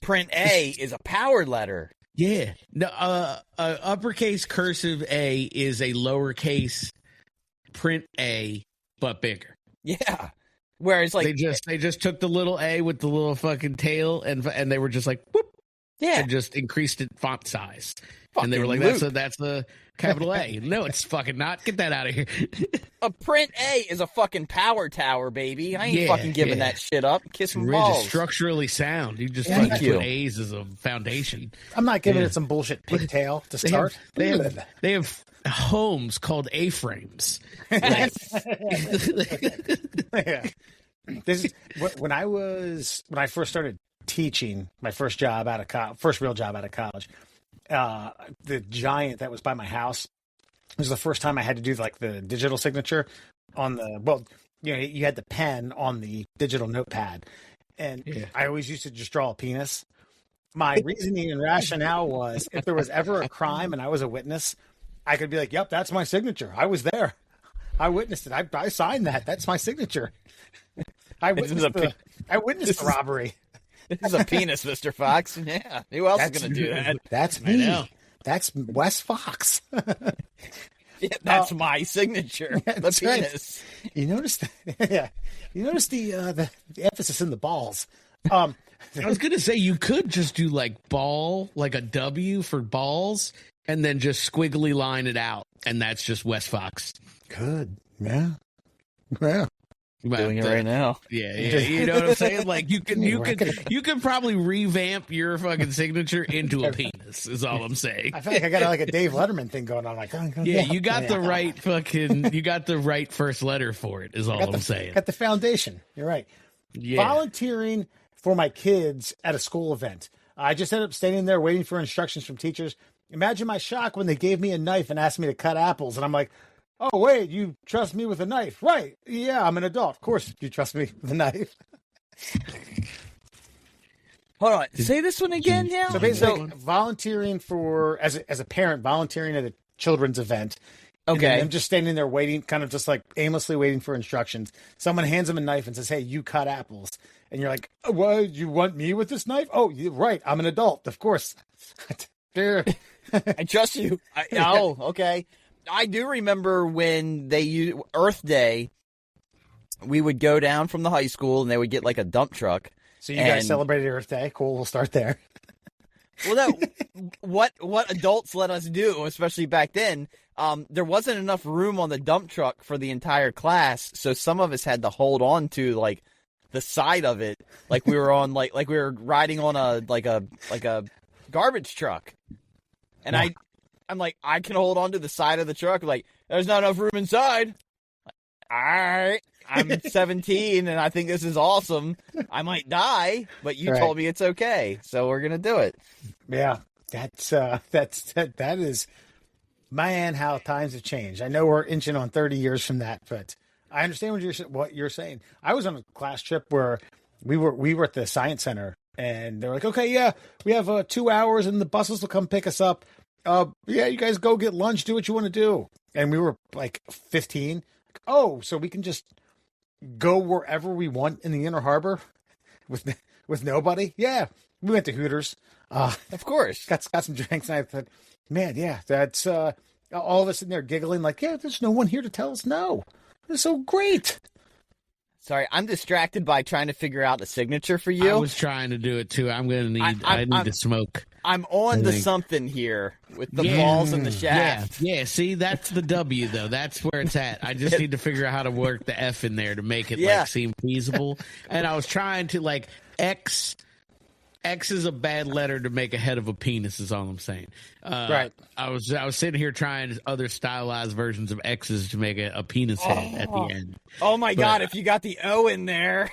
print A is a powered letter. Yeah. No, uppercase cursive A is a lowercase print A, but bigger. Yeah. Whereas like they just took the little A with the little fucking tail and they were just like, whoop, yeah, and just increased it font size. Fucking and they were like, loop. that's a capital A. No, it's fucking not. Get that out of here. A print A is a fucking power tower, baby. I ain't Yeah, fucking giving yeah. that shit up. Kiss some We're balls. just structurally sound. You just Thank fucking you. put A's as a foundation. I'm not giving it some bullshit pigtail to start. They have homes called A-frames. Yeah. This is when I first started teaching, my first real job out of college. The giant that was by my house was the first time I had to do like the digital signature on you had the pen on the digital notepad, and I always used to just draw a penis. My reasoning and rationale was if there was ever a crime and I was a witness, I could be like, "Yep, that's my signature. I was there." I witnessed it. I signed that. That's my signature. I witnessed the robbery. This is a penis, Mr. Fox. Yeah. Who else is going to do that? That's me. That's Wes Fox. Yeah, that's my signature. The penis. Right. You notice You notice the emphasis in the balls. I was going to say you could just do like ball, like a W for balls, and then just squiggly line it out. And that's just Wes Fox. Good. Yeah. Yeah. Doing it right now. Yeah, you know what I'm saying? Like you could probably revamp your fucking signature into a penis. Is all I'm saying. I feel like I got like a Dave Letterman thing going on. Like, you got the right first letter for it. Is all I'm saying. Got the foundation. You're right. Yeah. Volunteering for my kids at a school event. I just ended up standing there waiting for instructions from teachers. Imagine my shock when they gave me a knife and asked me to cut apples, and I'm like, oh, wait, you trust me with a knife? Right. Yeah, I'm an adult. Of course you trust me with a knife. Hold on. Say this one again now. So basically, volunteering as a parent, volunteering at a children's event. Okay. I'm just standing there waiting, kind of just like aimlessly waiting for instructions. Someone hands them a knife and says, hey, you cut apples. And you're like, what? You want me with this knife? Oh, you're right. I'm an adult. Of course. I trust you. Oh, okay. I do remember when they used Earth Day, we would go down from the high school and they would get like a dump truck. So you guys celebrated Earth Day. Cool. We'll start there. Well, what adults let us do, especially back then, there wasn't enough room on the dump truck for the entire class. So some of us had to hold on to like the side of it. Like we were on like we were riding on a garbage truck. And wow. I'm like, I can hold on to the side of the truck. Like, there's not enough room inside. All right. I'm 17 and I think this is awesome. I might die, but you told me it's okay. So we're going to do it. Yeah. That is, man, how times have changed. I know we're inching on 30 years from that, but I understand what you're saying. I was on a class trip where we were at the science center and they're like, okay, yeah, we have 2 hours and the buses will come pick us up. Yeah, you guys go get lunch, do what you want to do. And we were like 15. Oh, so we can just go wherever we want in the Inner Harbor with nobody? Yeah. We went to Hooters. Of course. Got some drinks and I thought, man, yeah, that's all of us in there giggling like, yeah, there's no one here to tell us no. It's so great. Sorry, I'm distracted by trying to figure out the signature for you. I was trying to do it too. I'm going to need I need to smoke. I'm on to something here with the balls and the shaft. Yeah, see, that's the W, though. That's where it's at. I just need to figure out how to work the F in there to make it seem feasible. And I was trying to, like, X is a bad letter to make ahead of a penis is all I'm saying. Right. I was sitting here trying other stylized versions of X's to make a penis head at the end. Oh, my God, if you got the O in there.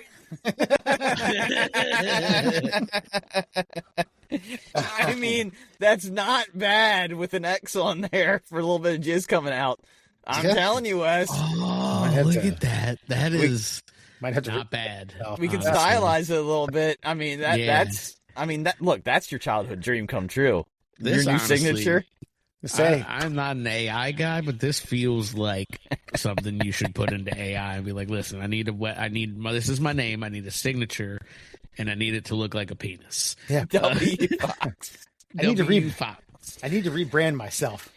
I mean, that's not bad with an X on there for a little bit of jizz coming out. I'm telling you, Wes. Oh, look at that. That is not bad. We can stylize it a little bit. I mean, that's your childhood dream come true. Your new signature. I'm not an AI guy, but this feels like something you should put into AI and be like, listen, this is my name. I need a signature and I need it to look like a penis. Yeah. W Fox. I need to rebrand myself.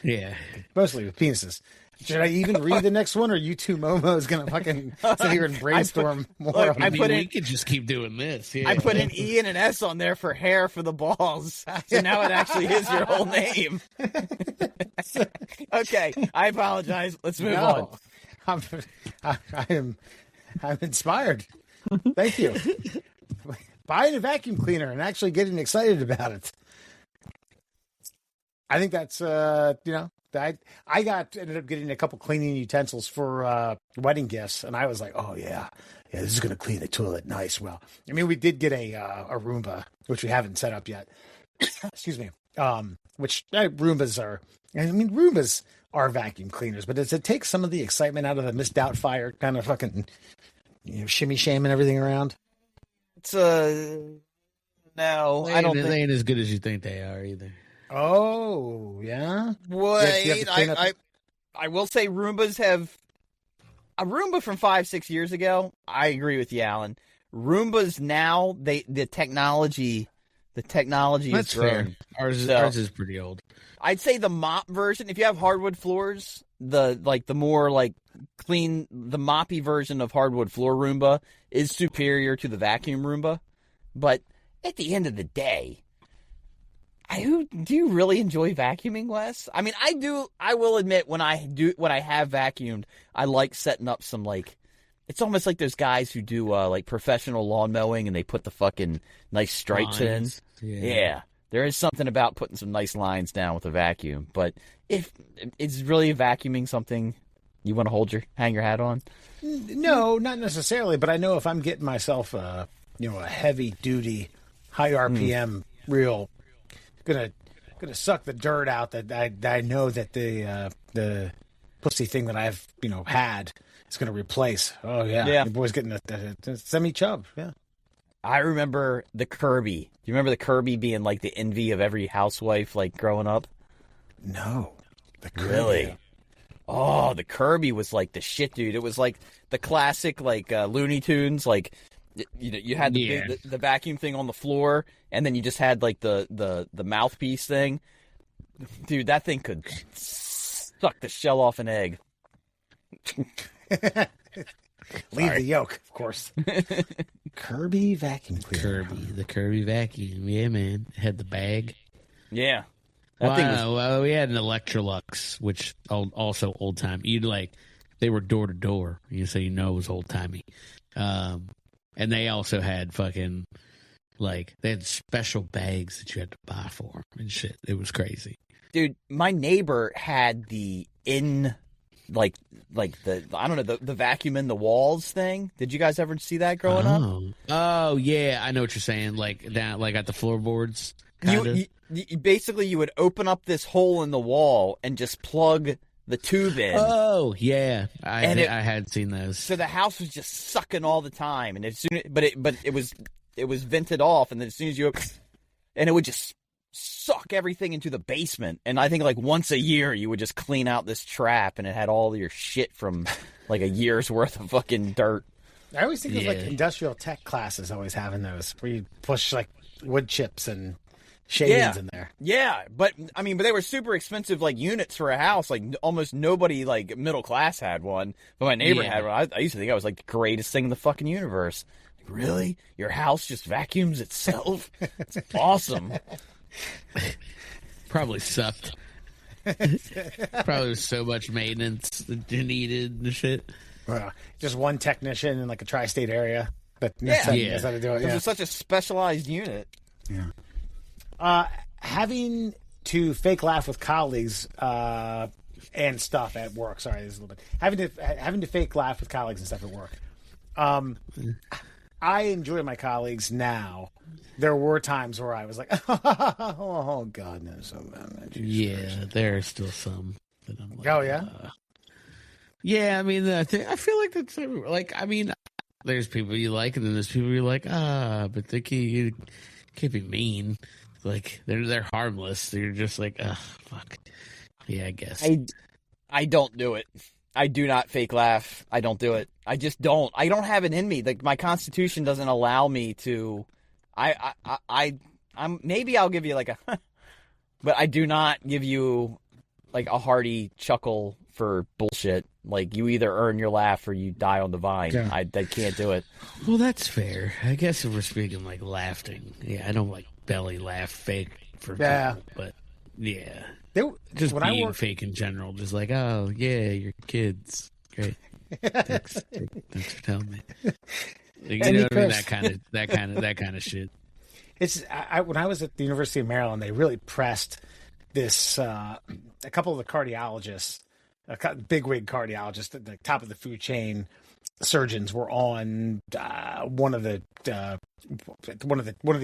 Yeah. Mostly with penises. Should I even read the next one, or you two Momo is going to fucking sit here and brainstorm more? We could just keep doing this. Yeah. I put an E and an S on there for hair for the balls. So now it actually is your whole name. Okay, I apologize. Let's move on. I'm inspired. Thank you. Buying a vacuum cleaner and actually getting excited about it. I think that's I ended up getting a couple cleaning utensils for wedding gifts, and I was like, oh yeah, this is gonna clean the toilet nice. Well, I mean, we did get a Roomba, which we haven't set up yet. Excuse me. Which Roombas are vacuum cleaners, but does it take some of the excitement out of the Miss Doubtfire kind of fucking shimmy shame and everything around? It's no, I don't think they ain't as good as you think they are either. Oh, yeah? Wait, I will say Roombas have a Roomba from 5-6 years ago. I agree with you, Alan. Roombas now, the technology That's is grown. fair. Ours is pretty old. I'd say the mop version. If you have hardwood floors, the more like clean, the moppy version of hardwood floor Roomba is superior to the vacuum Roomba. But at the end of the day, do you really enjoy vacuuming, Wes? I mean, I do. I will admit when I have vacuumed, I like setting up some like. It's almost like those guys who do like professional lawn mowing and they put the fucking nice stripes Lines. in. Yeah. Yeah. There is something about putting some nice lines down with a vacuum. But if it's really vacuuming something you want to hang your hat on? No, not necessarily. But I know if I'm getting myself a heavy duty, high RPM reel, gonna suck the dirt out that I know that the pussy thing that I've had is gonna replace. Oh yeah. The boy's getting a semi chub. Yeah. I remember the Kirby. Do you remember the Kirby being like the envy of every housewife like growing up? No. The Kirby. Really? Oh, the Kirby was like the shit, dude. It was like the classic like Looney Tunes. Like you had the vacuum thing on the floor, and then you just had like the mouthpiece thing. Dude, that thing could suck the shell off an egg. Leave the yolk, of course. Kirby vacuum cleaner. The Kirby vacuum. Yeah, man. It had the bag. Yeah. Well, we had an Electrolux, which also old time. They were door to door, so it was old timey. And they also had fucking they had special bags that you had to buy for them and shit. It was crazy. Dude, my neighbor had the the vacuum in the walls thing. Did you guys ever see that growing up? Oh yeah, I know what you're saying. Like down, like at the floorboards. Basically, you would open up this hole in the wall and just plug the tube in. Oh yeah, I had seen those. So the house was just sucking all the time, and it was vented off, and then as soon as and it would just suck everything into the basement. And I think like once a year you would just clean out this trap, and it had all your shit from like a year's worth of fucking dirt. I always think of like industrial tech classes always having those where you push like wood chips and shavings in there. Yeah, but they were super expensive like units for a house. Like almost nobody like middle class had one, but my neighbor had one. I used to think I was like the greatest thing in the fucking universe. Like, really? Your house just vacuums itself? It's awesome. Probably sucked. Probably was so much maintenance that you needed and shit. Just one technician in like a tri-state area that knows how to do it. It was such a specialized unit. Yeah. Having to fake laugh with colleagues and stuff at work. Sorry, this is a little bit. Having to fake laugh with colleagues and stuff at work. I enjoy my colleagues now. There were times where I was like, oh God, no, so bad. Yeah, there are still some that I'm like, oh yeah. Yeah, I feel like that's like. There's people you like, and then there's people you're like, but they can't be mean. Like they're harmless. They're just like, fuck. Yeah, I guess. I don't do it. I do not fake laugh. I don't do it. I just don't. I don't have it in me. Like my constitution doesn't allow me to. I'm maybe I'll give you like a, but I do not give you like a hearty chuckle for bullshit. Like you either earn your laugh or you die on the vine. Yeah. I can't do it. Well, that's fair. I guess if we're speaking like laughing, I don't like belly laugh fake for people, but yeah. Just when being fake in general, just like, oh yeah, your kids, great. Thanks for telling me. You know what I mean? That kind of shit. It's when I was at the University of Maryland, they really pressed this. A couple of the cardiologists, bigwig cardiologists at the top of the food chain, surgeons were on one of the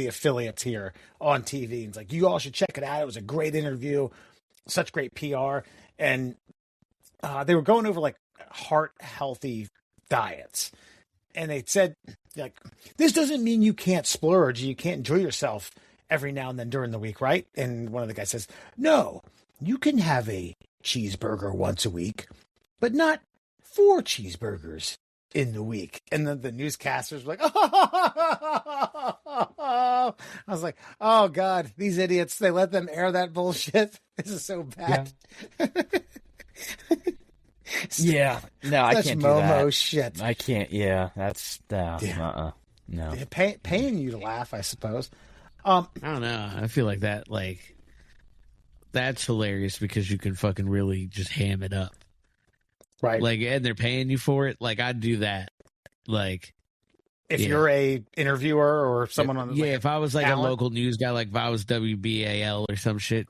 affiliates here on TV. And it's like, you all should check it out. It was a great interview, such great PR, and they were going over like heart healthy diets. And they said, like, this doesn't mean you can't splurge, you can't enjoy yourself every now and then during the week, right? And one of the guys says, no, you can have a cheeseburger once a week, but not 4 cheeseburgers in the week. And then the newscasters were like, oh, I was like, oh God, these idiots, they let them air that bullshit. This is so bad. Yeah. No, I can't do Momo that. shit. I can't. Yeah, that's no. They're paying you to laugh, I suppose. I don't know. I feel like that's hilarious because you can fucking really just ham it up. Right. Like, and they're paying you for it. Like, I'd do that. Like, if you're a interviewer or someone on the if I was like talent. a local news guy, like if I was WBAL or some shit,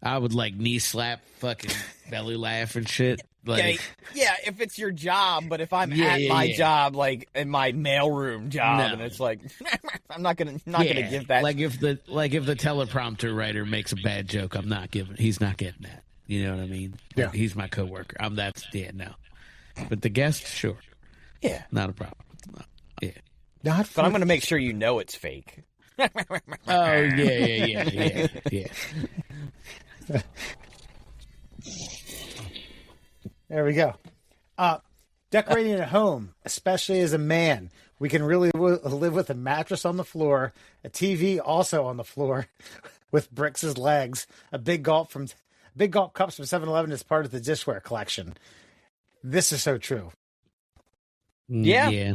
I would like knee slap, fucking belly laugh and shit. Like, yeah, if it's your job, but if I'm at my job, like in my mailroom job, and it's like, I'm not gonna give that. Like if the teleprompter writer makes a bad joke, he's not getting that. You know what I mean? Yeah. He's my coworker. No. But the guest, sure. Yeah. Not a problem. Yeah. Not But I'm going to make sure you know it's fake. Oh, yeah. There we go. Decorating a home, especially as a man, we can really live with a mattress on the floor, a TV also on the floor, with bricks as legs, a big gulp cups from 7-Eleven as part of the dishware collection. This is so true. Yeah.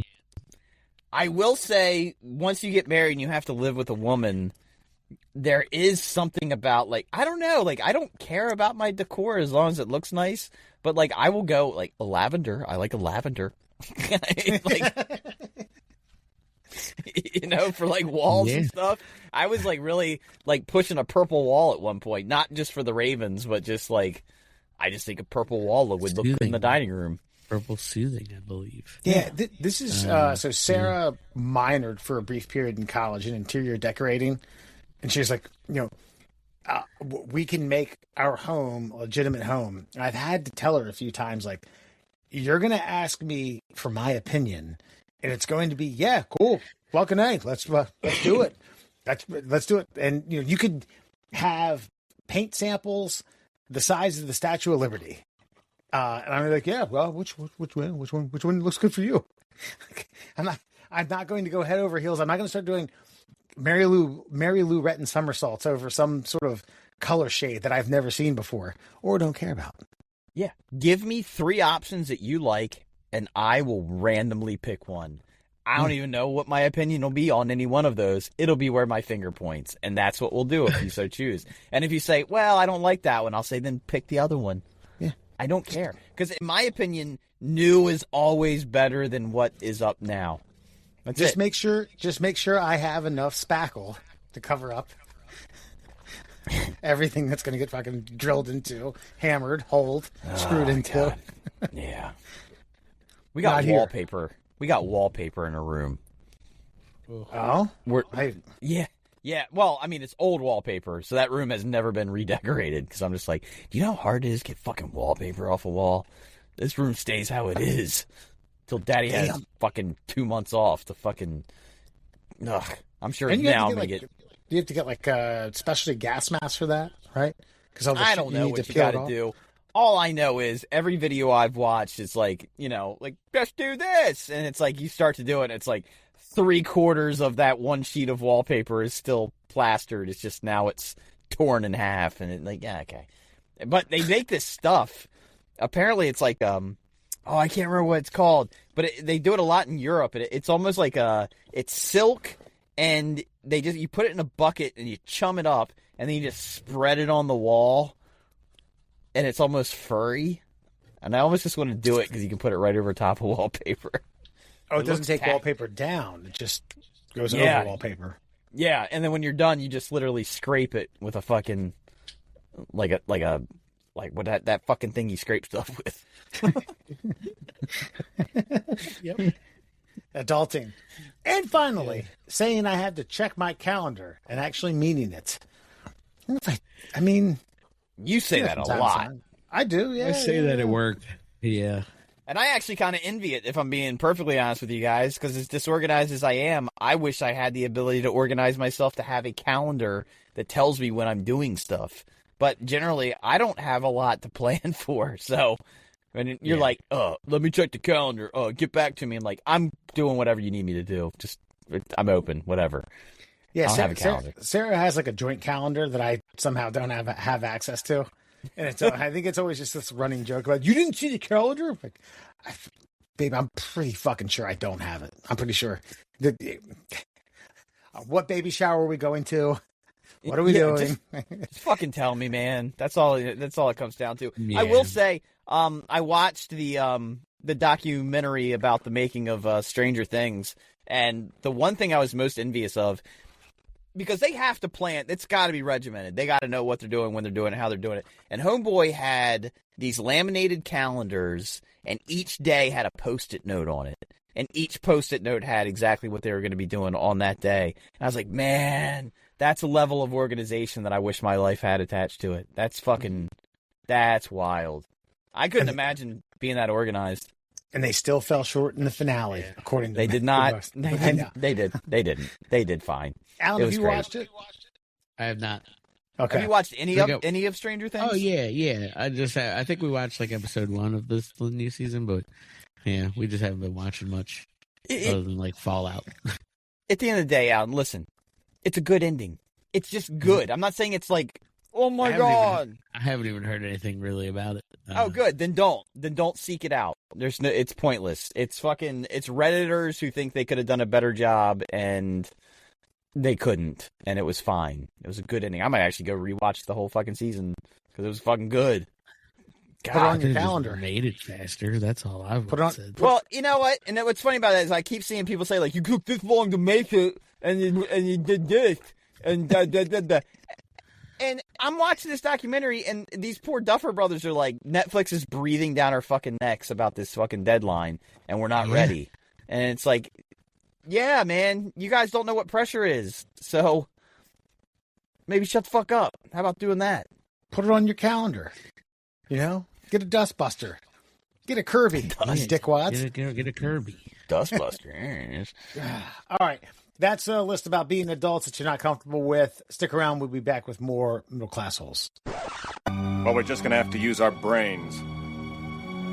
I will say, once you get married and you have to live with a woman, there is something about, like, I don't know, like, I don't care about my decor as long as it looks nice, but, like, I will go, like, a lavender. I like a lavender. Like, you know, for, like, walls and stuff. I was, like, really, like, pushing a purple wall at one point, not just for the Ravens, but just, like, I just think a purple wall would look good in the dining room. Purple soothing, I believe. Yeah, this is so Sarah minored for a brief period in college in interior decorating, and she was like, we can make our home a legitimate home. And I've had to tell her a few times, like, you're going to ask me for my opinion, and it's going to be, yeah, cool, fucking A, let's do it. Let's do it. And you could have paint samples the size of the Statue of Liberty. And I'm like, yeah, well, which one looks good for you? I'm not going to go head over heels. I'm not going to start doing Mary Lou Retton somersaults over some sort of color shade that I've never seen before or don't care about. Yeah. Give me 3 options that you like, and I will randomly pick one. I don't even know what my opinion will be on any one of those. It'll be where my finger points, and that's what we'll do if you so choose. And if you say, well, I don't like that one, I'll say, then pick the other one. I don't care. Because in my opinion, new is always better than what is up now. Just make sure I have enough spackle to cover up everything that's going to get fucking drilled into, hammered, holed, screwed into. Yeah. We got wallpaper. We got wallpaper in a room. Oh? Yeah, well, I mean, it's old wallpaper, so that room has never been redecorated, because I'm just like, do you know how hard it is to get fucking wallpaper off a wall? This room stays how it is. Till Daddy has fucking 2 months off to fucking... Ugh, I'm sure now I'm going to get... You have to get, like, a specialty gas mask for that, right? Because I don't know what you got to do. All I know is every video I've watched is like, like, just do this! And it's like, you start to do it, and it's like... 3/4 of that one sheet of wallpaper is still plastered. It's just now it's torn in half, and okay. But they make this stuff. Apparently, it's like I can't remember what it's called, but they do it a lot in Europe. It's almost like it's silk, and you put it in a bucket and you chum it up, and then you just spread it on the wall, and it's almost furry. And I almost just want to do it because you can put it right over top of wallpaper. Oh, it doesn't take wallpaper down. It just goes over wallpaper. Yeah, and then when you're done, you just literally scrape it with a fucking like what that fucking thing you scrape stuff with. Yep. Adulting. And finally, saying I had to check my calendar and actually meaning it. I mean, you say that a lot. I do, yeah. I say that at work. Yeah. And I actually kind of envy it, if I'm being perfectly honest with you guys, because as disorganized as I am, I wish I had the ability to organize myself to have a calendar that tells me when I'm doing stuff. But generally, I don't have a lot to plan for. So when you're like, let me check the calendar. Get back to me. I'm like, I'm doing whatever you need me to do. Just, I'm open, whatever. Yeah, I don't have a calendar. Sarah has like a joint calendar that I somehow don't have access to. And it's I think it's always just this running joke about, you didn't see the calendar? Like, babe, I'm pretty fucking sure I don't have it. I'm pretty sure. What baby shower are we going to? What are we doing? Just fucking tell me, man. That's all it comes down to. Yeah. I will say, I watched the documentary about the making of Stranger Things, and the one thing I was most envious of, because they have to plan, it's got to be regimented. They got to know what they're doing, when they're doing it, how they're doing it. And Homeboy had these laminated calendars, and each day had a Post-it note on it. And each Post-it note had exactly what they were going to be doing on that day. And I was like, man, that's a level of organization that I wish my life had attached to it. That's wild. I couldn't imagine being that organized. And they still fell short in the finale, according to They did not. They did fine. Alan, have you watched it? I have not. Okay. Have you watched any of Stranger Things? Oh yeah. I think we watched like episode 1 of the new season, but yeah, we just haven't been watching much other than like Fallout. At the end of the day, Alan, listen, it's a good ending. It's just good. I'm not saying it's like, oh my God. I haven't even heard anything really about it. Oh, good. Then don't seek it out. It's pointless. It's Redditors who think they could have done a better job and they couldn't, and it was fine. It was a good ending. I might actually go rewatch the whole fucking season because it was fucking good. God, put it on your calendar. Made it faster. That's all I've said. Well, you know what? And what's funny about that is I keep seeing people say like, you took this long to make it, and you did this, and da. And I'm watching this documentary, and these poor Duffer brothers are like, Netflix is breathing down our fucking necks about this fucking deadline, and we're not ready. And it's like, yeah, man, you guys don't know what pressure is, so maybe shut the fuck up. How about doing that? Put it on your calendar. You know, get a dustbuster. Get a Kirby, dickwads. Get a Kirby. Dustbuster. All right. That's a list about being adults that you're not comfortable with. Stick around. We'll be back with more Middle Class Holes. Well, we're just going to have to use our brains.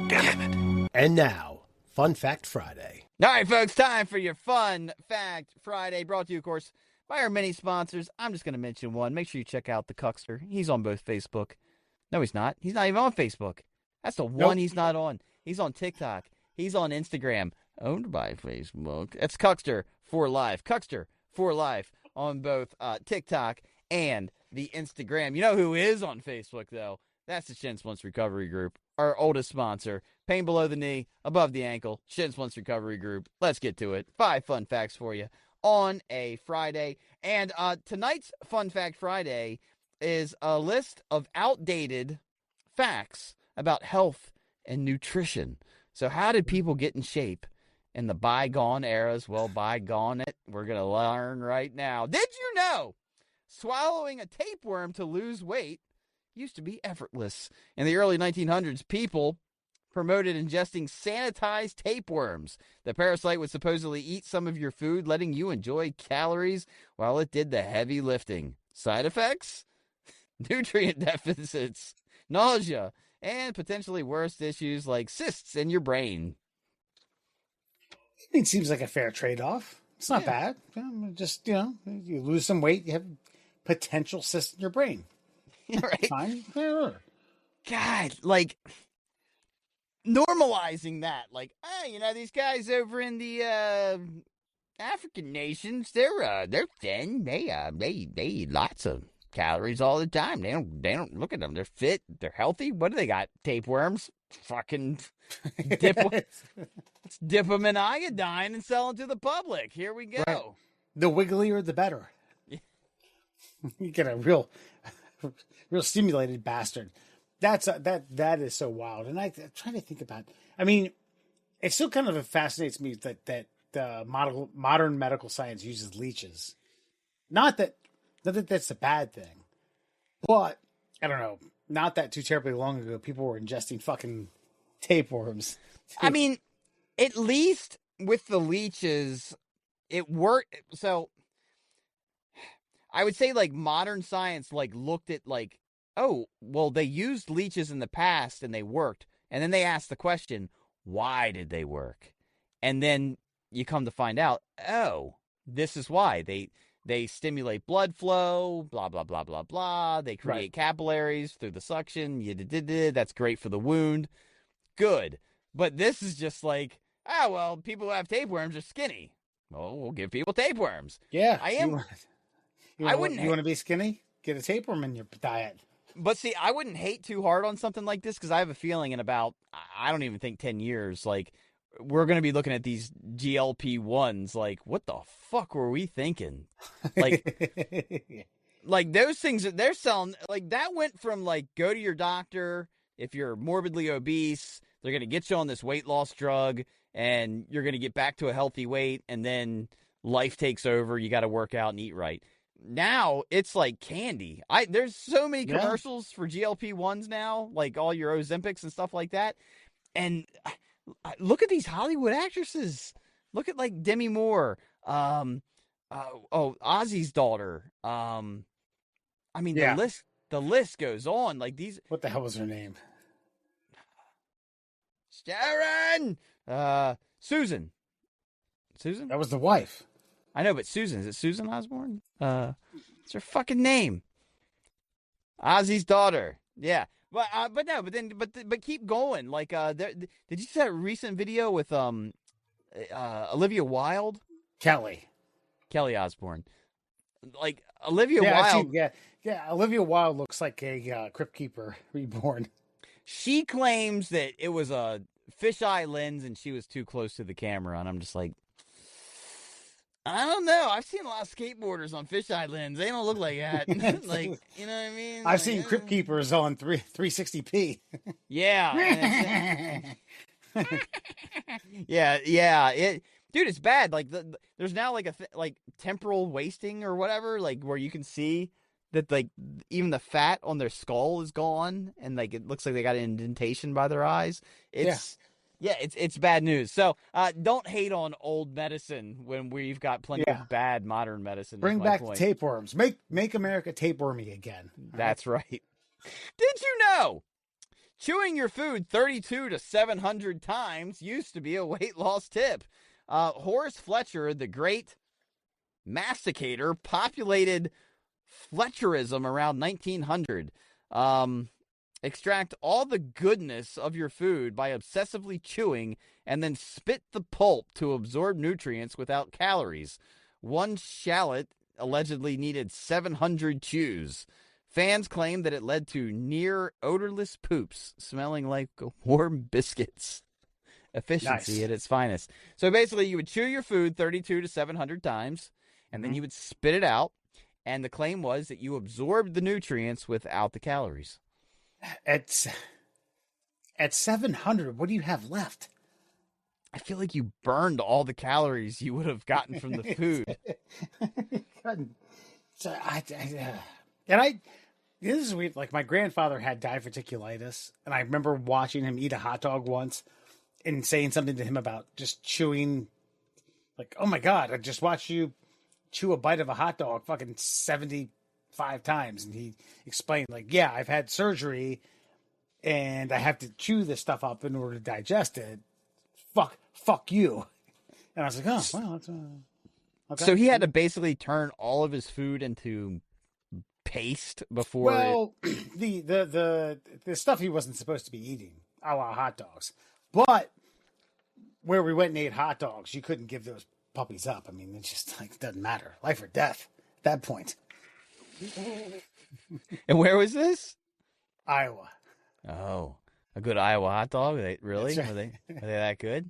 Damn it. And now, Fun Fact Friday. All right, folks, time for your Fun Fact Friday, brought to you, of course, by our many sponsors. I'm just going to mention one. Make sure you check out the Cuckster. He's on both Facebook. No, he's not. He's not even on Facebook. That's the one he's not on. He's on TikTok. He's on Instagram, owned by Facebook. That's Cuckster for Life. Cuckster for Life on both TikTok and the Instagram. You know who is on Facebook, though? That's the Shin Splints Recovery Group, our oldest sponsor. Pain below the knee, above the ankle, Shin Splints Recovery Group. Let's get to it. 5 fun facts for you on a Friday. And tonight's Fun Fact Friday is a list of outdated facts about health and nutrition. So how did people get in shape in the bygone eras? Well, bygone it. We're going to learn right now. Did you know swallowing a tapeworm to lose weight used to be effortless? In the early 1900s, people promoted ingesting sanitized tapeworms. The parasite would supposedly eat some of your food, letting you enjoy calories while it did the heavy lifting. Side effects? Nutrient deficits, nausea, and potentially worse issues like cysts in your brain. It seems like a fair trade-off. It's not bad. Just, you lose some weight, you have potential cysts in your brain. Right? Fine. Yeah. God, like, normalizing that. Like, these guys over in the African nations, they're thin. They eat lots of calories all the time. They don't look at them. They're fit. They're healthy. What do they got? Tapeworms? Fucking let's dip them in iodine and sell them to the public. Here we go. Right. The wigglier, the better. Yeah. You get a real stimulated bastard. That is so wild. And I'm trying to think about. I mean, it still kind of fascinates me that modern medical science uses leeches. Not that that's a bad thing, but I don't know. Not that too terribly long ago, people were ingesting fucking tapeworms. I mean, at least with the leeches, it worked. So I would say like modern science like looked at like oh, well, they used leeches in the past and they worked. And then they asked the question, why did they work? And then you come to find out, oh, this is why. They stimulate blood flow, blah, blah, blah, blah, blah. They create capillaries through the suction. That's great for the wound. Good. But this is just like, well, people who have tapeworms are skinny. Well, we'll give people tapeworms. Yeah. I am. You want to be skinny? Get a tapeworm in your diet. But see, I wouldn't hate too hard on something like this because I have a feeling in about, I don't even think 10 years, like, we're going to be looking at these GLP-1s like, what the fuck were we thinking? Like, like those things that they're selling, like that went from like, go to your doctor. If you're morbidly obese, they're going to get you on this weight loss drug and you're going to get back to a healthy weight. And then life takes over. You got to work out and eat right. Now it's like candy. There's so many commercials for GLP-1s now, like all your Ozempics and stuff like that. And look at these Hollywood actresses. Look at like Demi Moore. Ozzy's daughter. I mean, the list goes on. Like these. What the hell was her name? Sharon. Susan. That was the wife. I know, but Susan, is it Susan Osborne? It's her fucking name. Ozzy's daughter. Yeah. But keep going. Like, did you see that recent video with Olivia Wilde? Kelly Osbourne. Like Olivia Wilde. Olivia Wilde looks like a crypt keeper reborn. She claims that it was a fisheye lens and she was too close to the camera, and I'm just like, I don't know. I've seen a lot of skateboarders on fisheye lens. They don't look like that. Like, you know what I mean? I've seen crypt keepers on 360p. Yeah. Yeah. Dude, it's bad. Like, there's now like like temporal wasting or whatever, like where you can see that like even the fat on their skull is gone, and like it looks like they got an indentation by their eyes. It's bad news. So don't hate on old medicine when we've got plenty of bad modern medicine. Bring back the tapeworms. Make America tapewormy again. That's right. Did you know chewing your food 32 to 700 times used to be a weight loss tip? Horace Fletcher, the great masticator, populated Fletcherism around 1900. Extract all the goodness of your food by obsessively chewing and then spit the pulp to absorb nutrients without calories. One shallot allegedly needed 700 chews. Fans claim that it led to near odorless poops smelling like warm biscuits. Efficiency at its finest. So basically, you would chew your food 32 to 700 times, and then you would spit it out, and the claim was that you absorbed the nutrients without the calories. At 700, what do you have left? I feel like you burned all the calories you would have gotten from the food. This is weird. Like, my grandfather had diverticulitis, and I remember watching him eat a hot dog once and saying something to him about just chewing. Like, oh my God, I just watched you chew a bite of a hot dog fucking 75 times. And he explained, like, yeah, I've had surgery and I have to chew this stuff up in order to digest it. Fuck you. And I was like, oh, well, that's okay. So he had to basically turn all of his food into paste before. Well, the stuff he wasn't supposed to be eating, a la hot dogs. But where we went and ate hot dogs, you couldn't give those puppies up. I mean, it just like doesn't matter. Life or death at that point. And where was this? Iowa. Oh, a good Iowa hot dog? Really? Right. Were they that good?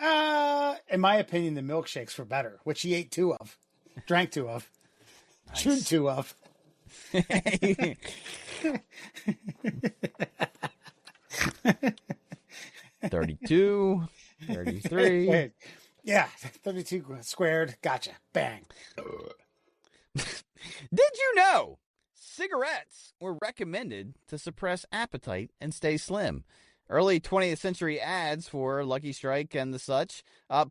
In my opinion, the milkshakes were better, which he ate 2 of, drank 2 of, chewed 2 of. 32, 33. Yeah, 32 squared. Gotcha. Bang. Did you know cigarettes were recommended to suppress appetite and stay slim? Early 20th century ads for Lucky Strike and the such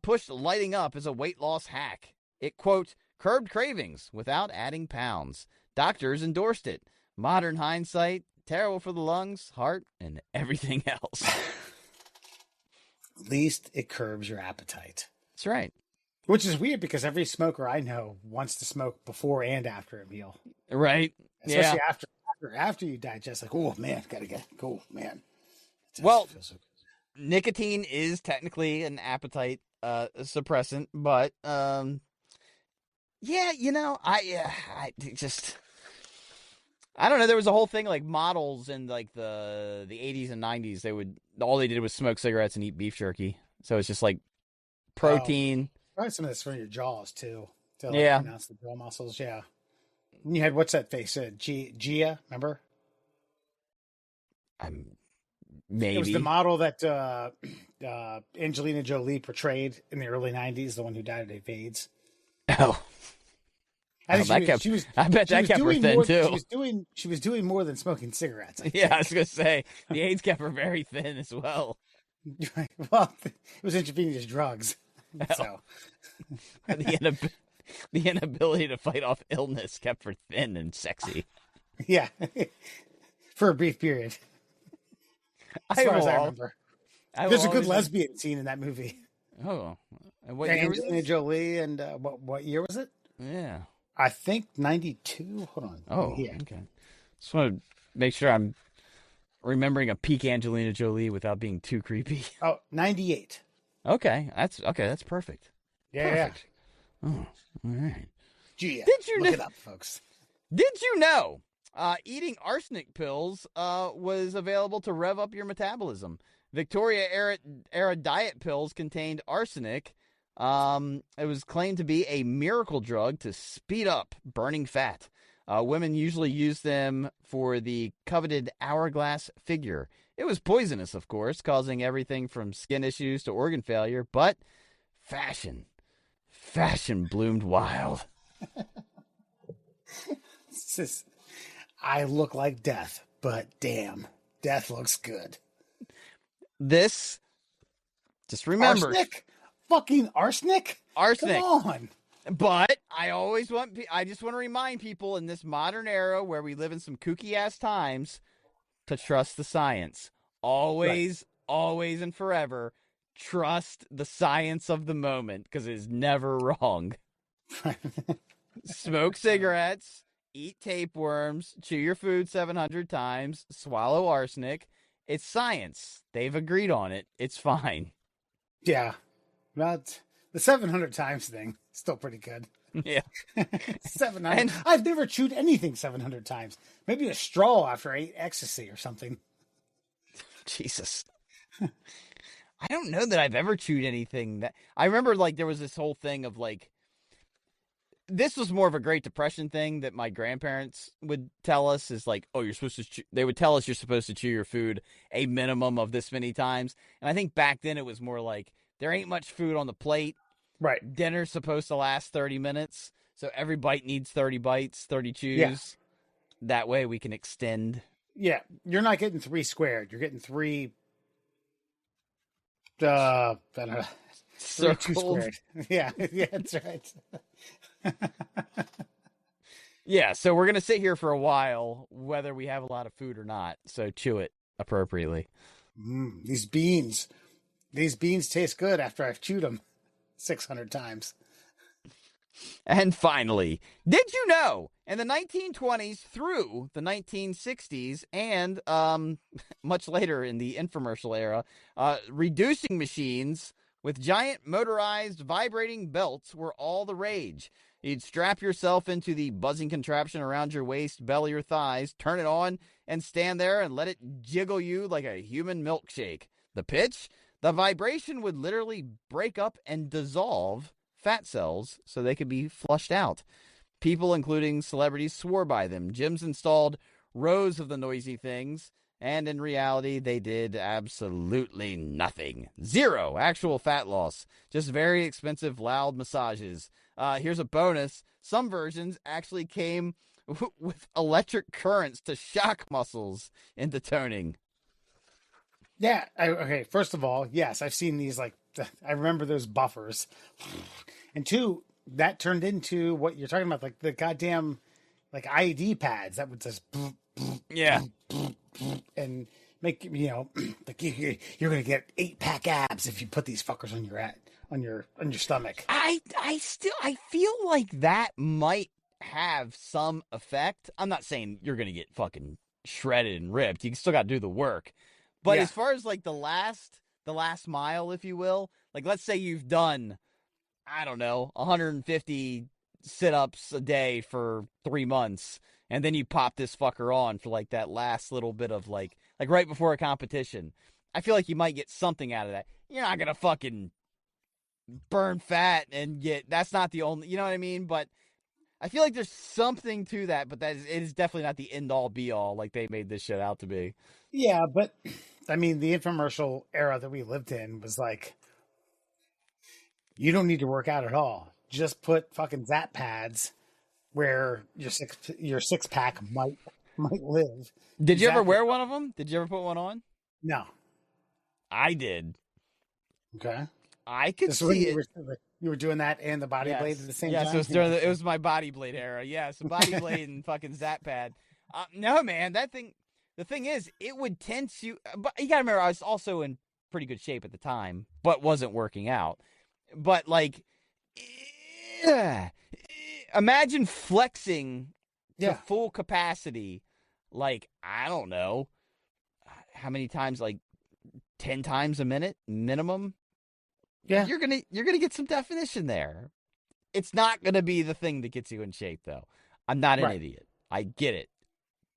pushed lighting up as a weight loss hack. It, quote, curbed cravings without adding pounds. Doctors endorsed it. Modern hindsight, terrible for the lungs, heart, and everything else. At least it curbs your appetite. That's right. Which is weird because every smoker I know wants to smoke before and after a meal. Right? Especially after you digest, like, oh man, gotta get cool, man. Well, nicotine is technically an appetite suppressant, but yeah, I don't know. There was a whole thing like models in like the 80s and 90s. All they did was smoke cigarettes and eat beef jerky. So it's just like protein. Probably some of this from your jaws too. To pronounce the jaw muscles. Yeah. And you had what's that face? Gia, remember? Maybe it was the model that Angelina Jolie portrayed in the early 90s. The one who died of AIDS. Oh. I bet that kept her thin too. She was doing more than smoking cigarettes. I was gonna say the AIDS kept her very thin as well. Well, it was intravenous drugs. So the inability to fight off illness kept her thin and sexy. Yeah, for a brief period. As far as I remember, there's a good lesbian scene in that movie. Oh, and what year was Angelina Jolie, and what year was it? Yeah. I think 92. Hold on. Oh, yeah. Okay. Just want to make sure I'm remembering a peak Angelina Jolie without being too creepy. Oh, 98. Okay. That's perfect. Yeah. Perfect. Yeah. Oh, all right. Gee, Did you look it up, folks? Did you know eating arsenic pills was available to rev up your metabolism? Victoria era diet pills contained arsenic. It was claimed to be a miracle drug to speed up burning fat. Women usually use them for the coveted hourglass figure. It was poisonous, of course, causing everything from skin issues to organ failure, but fashion bloomed wild. I look like death, but damn, death looks good. Just remember. Arsenic? Fucking arsenic? Arsenic. Come on. But I just want to remind people in this modern era where we live in some kooky ass times to trust the science. Always and forever, trust the science of the moment because it is never wrong. Smoke cigarettes, eat tapeworms, chew your food 700 times, swallow arsenic. It's science. They've agreed on it. It's fine. Yeah. Not the 700 times thing. Still pretty good. Yeah. 700. I've never chewed anything 700 times. Maybe a straw after I ate ecstasy or something. Jesus. I don't know that I've ever chewed anything that I remember. Like there was this whole thing of like, this was more of a Great Depression thing that my grandparents would tell us is like, oh, you're supposed to they would tell us you're supposed to chew your food a minimum of this many times. And I think back then it was more like, there ain't much food on the plate. Right. Dinner's supposed to last 30 minutes. So every bite needs 30 bites, 30 chews. Yeah. That way we can extend. Yeah. You're not getting 3 squared. You're getting 3. I don't know. 3 2 squared. Yeah. Yeah, that's right. Yeah. So we're going to sit here for a while, whether we have a lot of food or not. So chew it appropriately. These beans. These beans taste good after I've chewed them 600 times. And finally, did you know in the 1920s through the 1960s and much later in the infomercial era, reducing machines with giant motorized vibrating belts were all the rage. You'd strap yourself into the buzzing contraption around your waist, belly, or thighs, turn it on, and stand there and let it jiggle you like a human milkshake. The pitch? The vibration would literally break up and dissolve fat cells so they could be flushed out. People, including celebrities, swore by them. Gyms installed rows of the noisy things, and in reality, they did absolutely nothing. Zero actual fat loss. Just very expensive, loud massages. Here's a bonus. Some versions actually came with electric currents to shock muscles into toning. Yeah. Okay. First of all, yes, I've seen these. Like, I remember those buffers. And 2, that turned into what you're talking about, like the goddamn like IED pads that would just Yeah. and make like you're gonna get 8-pack abs if you put these fuckers on your stomach. I feel like that might have some effect. I'm not saying you're gonna get fucking shredded and ripped. You still got to do the work. But as far as like the last mile, if you will, like let's say you've done, I don't know, 150 sit-ups a day for 3 months, and then you pop this fucker on for like that last little bit of like right before a competition. I feel like you might get something out of that. You're not gonna fucking burn fat and that's not the only, you know what I mean? But I feel like there's something to that, but it is definitely not the end all be all like they made this shit out to be. Yeah, but I mean, the infomercial era that we lived in was like, you don't need to work out at all. Just put fucking Zap pads where your 6-pack might live. Did you ever wear one of them? Did you ever put one on? No. I did. Okay. I could see it. You were doing that and the body blade at the same time? Yes, it was my body blade era. Yes, body blade and fucking Zap pad. No, man, the thing is, it would tense you. But you gotta remember, I was also in pretty good shape at the time, but wasn't working out. But like, imagine flexing to full capacity. Like, I don't know how many times, like 10 times a minute minimum. Yeah, you're gonna get some definition there. It's not gonna be the thing that gets you in shape, though. I'm not an idiot. I get it,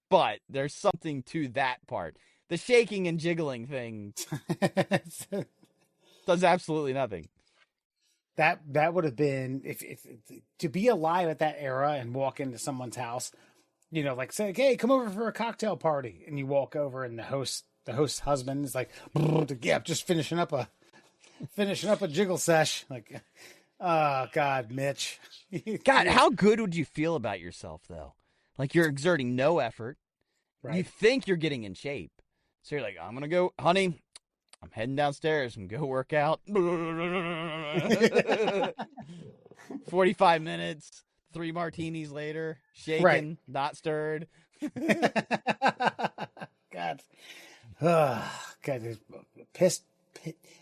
but there's something to that part. The shaking and jiggling thing does absolutely nothing. That would have been if to be alive at that era and walk into someone's house, like say, hey, come over for a cocktail party, and you walk over and the host's husband is like, yeah, just finishing up a jiggle sesh. Like, oh God, Mitch. God, how good would you feel about yourself though? Like you're exerting no effort. Right. You think you're getting in shape. So you're like, I'm going to go, honey, I'm heading downstairs and go work out. 45 minutes, 3 martinis later, shaken, not stirred. God. God,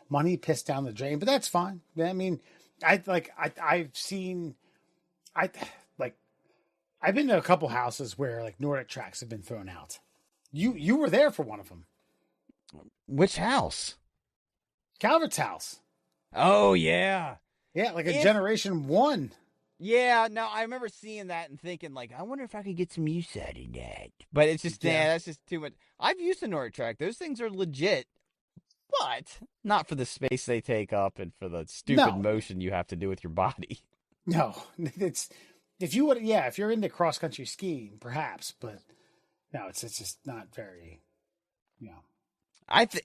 money pissed down the drain, but that's fine. I mean, I've been to a couple houses where like Nordic tracks have been thrown out. You were there for one of them. Which house? Calvert's house. Oh yeah. Yeah, like a generation 1. Yeah, no, I remember seeing that and thinking like, I wonder if I could get some use out of that. But it's just, that's just too much. I've used a Nordic track. Those things are legit. But not for the space they take up and for the stupid motion you have to do with your body. No, if you're into cross country skiing, perhaps, but no, it's just not very,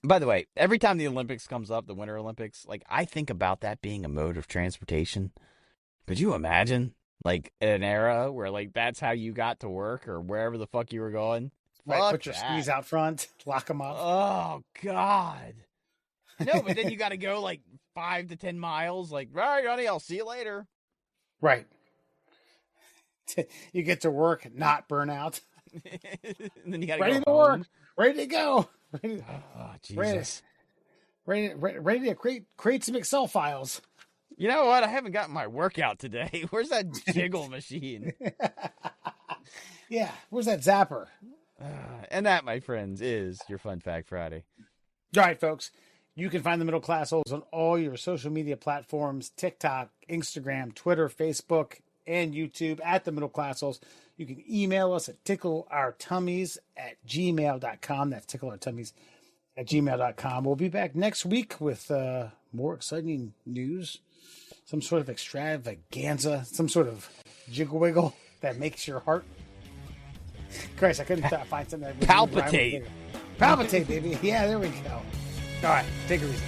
by the way, every time the Olympics comes up, the Winter Olympics, like I think about that being a mode of transportation. Could you imagine, like an era where like that's how you got to work or wherever the fuck you were going? Right, put your skis out front, lock them up. Oh God. No, but then you got to go like 5 to 10 miles. Like, all right, honey, I'll see you later. Right. You get to work, not burn out. And then you got to ready go to home. work, ready to go. Oh, Jesus. Ready to create some Excel files. You know what? I haven't gotten my workout today. Where's that jiggle machine? Yeah, where's that zapper? And that, my friends, is your Fun Fact Friday. All right, folks. You can find the Middle Class Holes on all your social media platforms, TikTok, Instagram, Twitter, Facebook, and YouTube at the Middle Class Holes. You can email us at tickleourtummies@gmail.com. That's tickleourtummies@gmail.com. We'll be back next week with more exciting news, some sort of extravaganza, some sort of jiggle wiggle that makes your heart. Christ, I couldn't find something that would palpitate. Palpitate, baby. Yeah, there we go. All right, take it easy.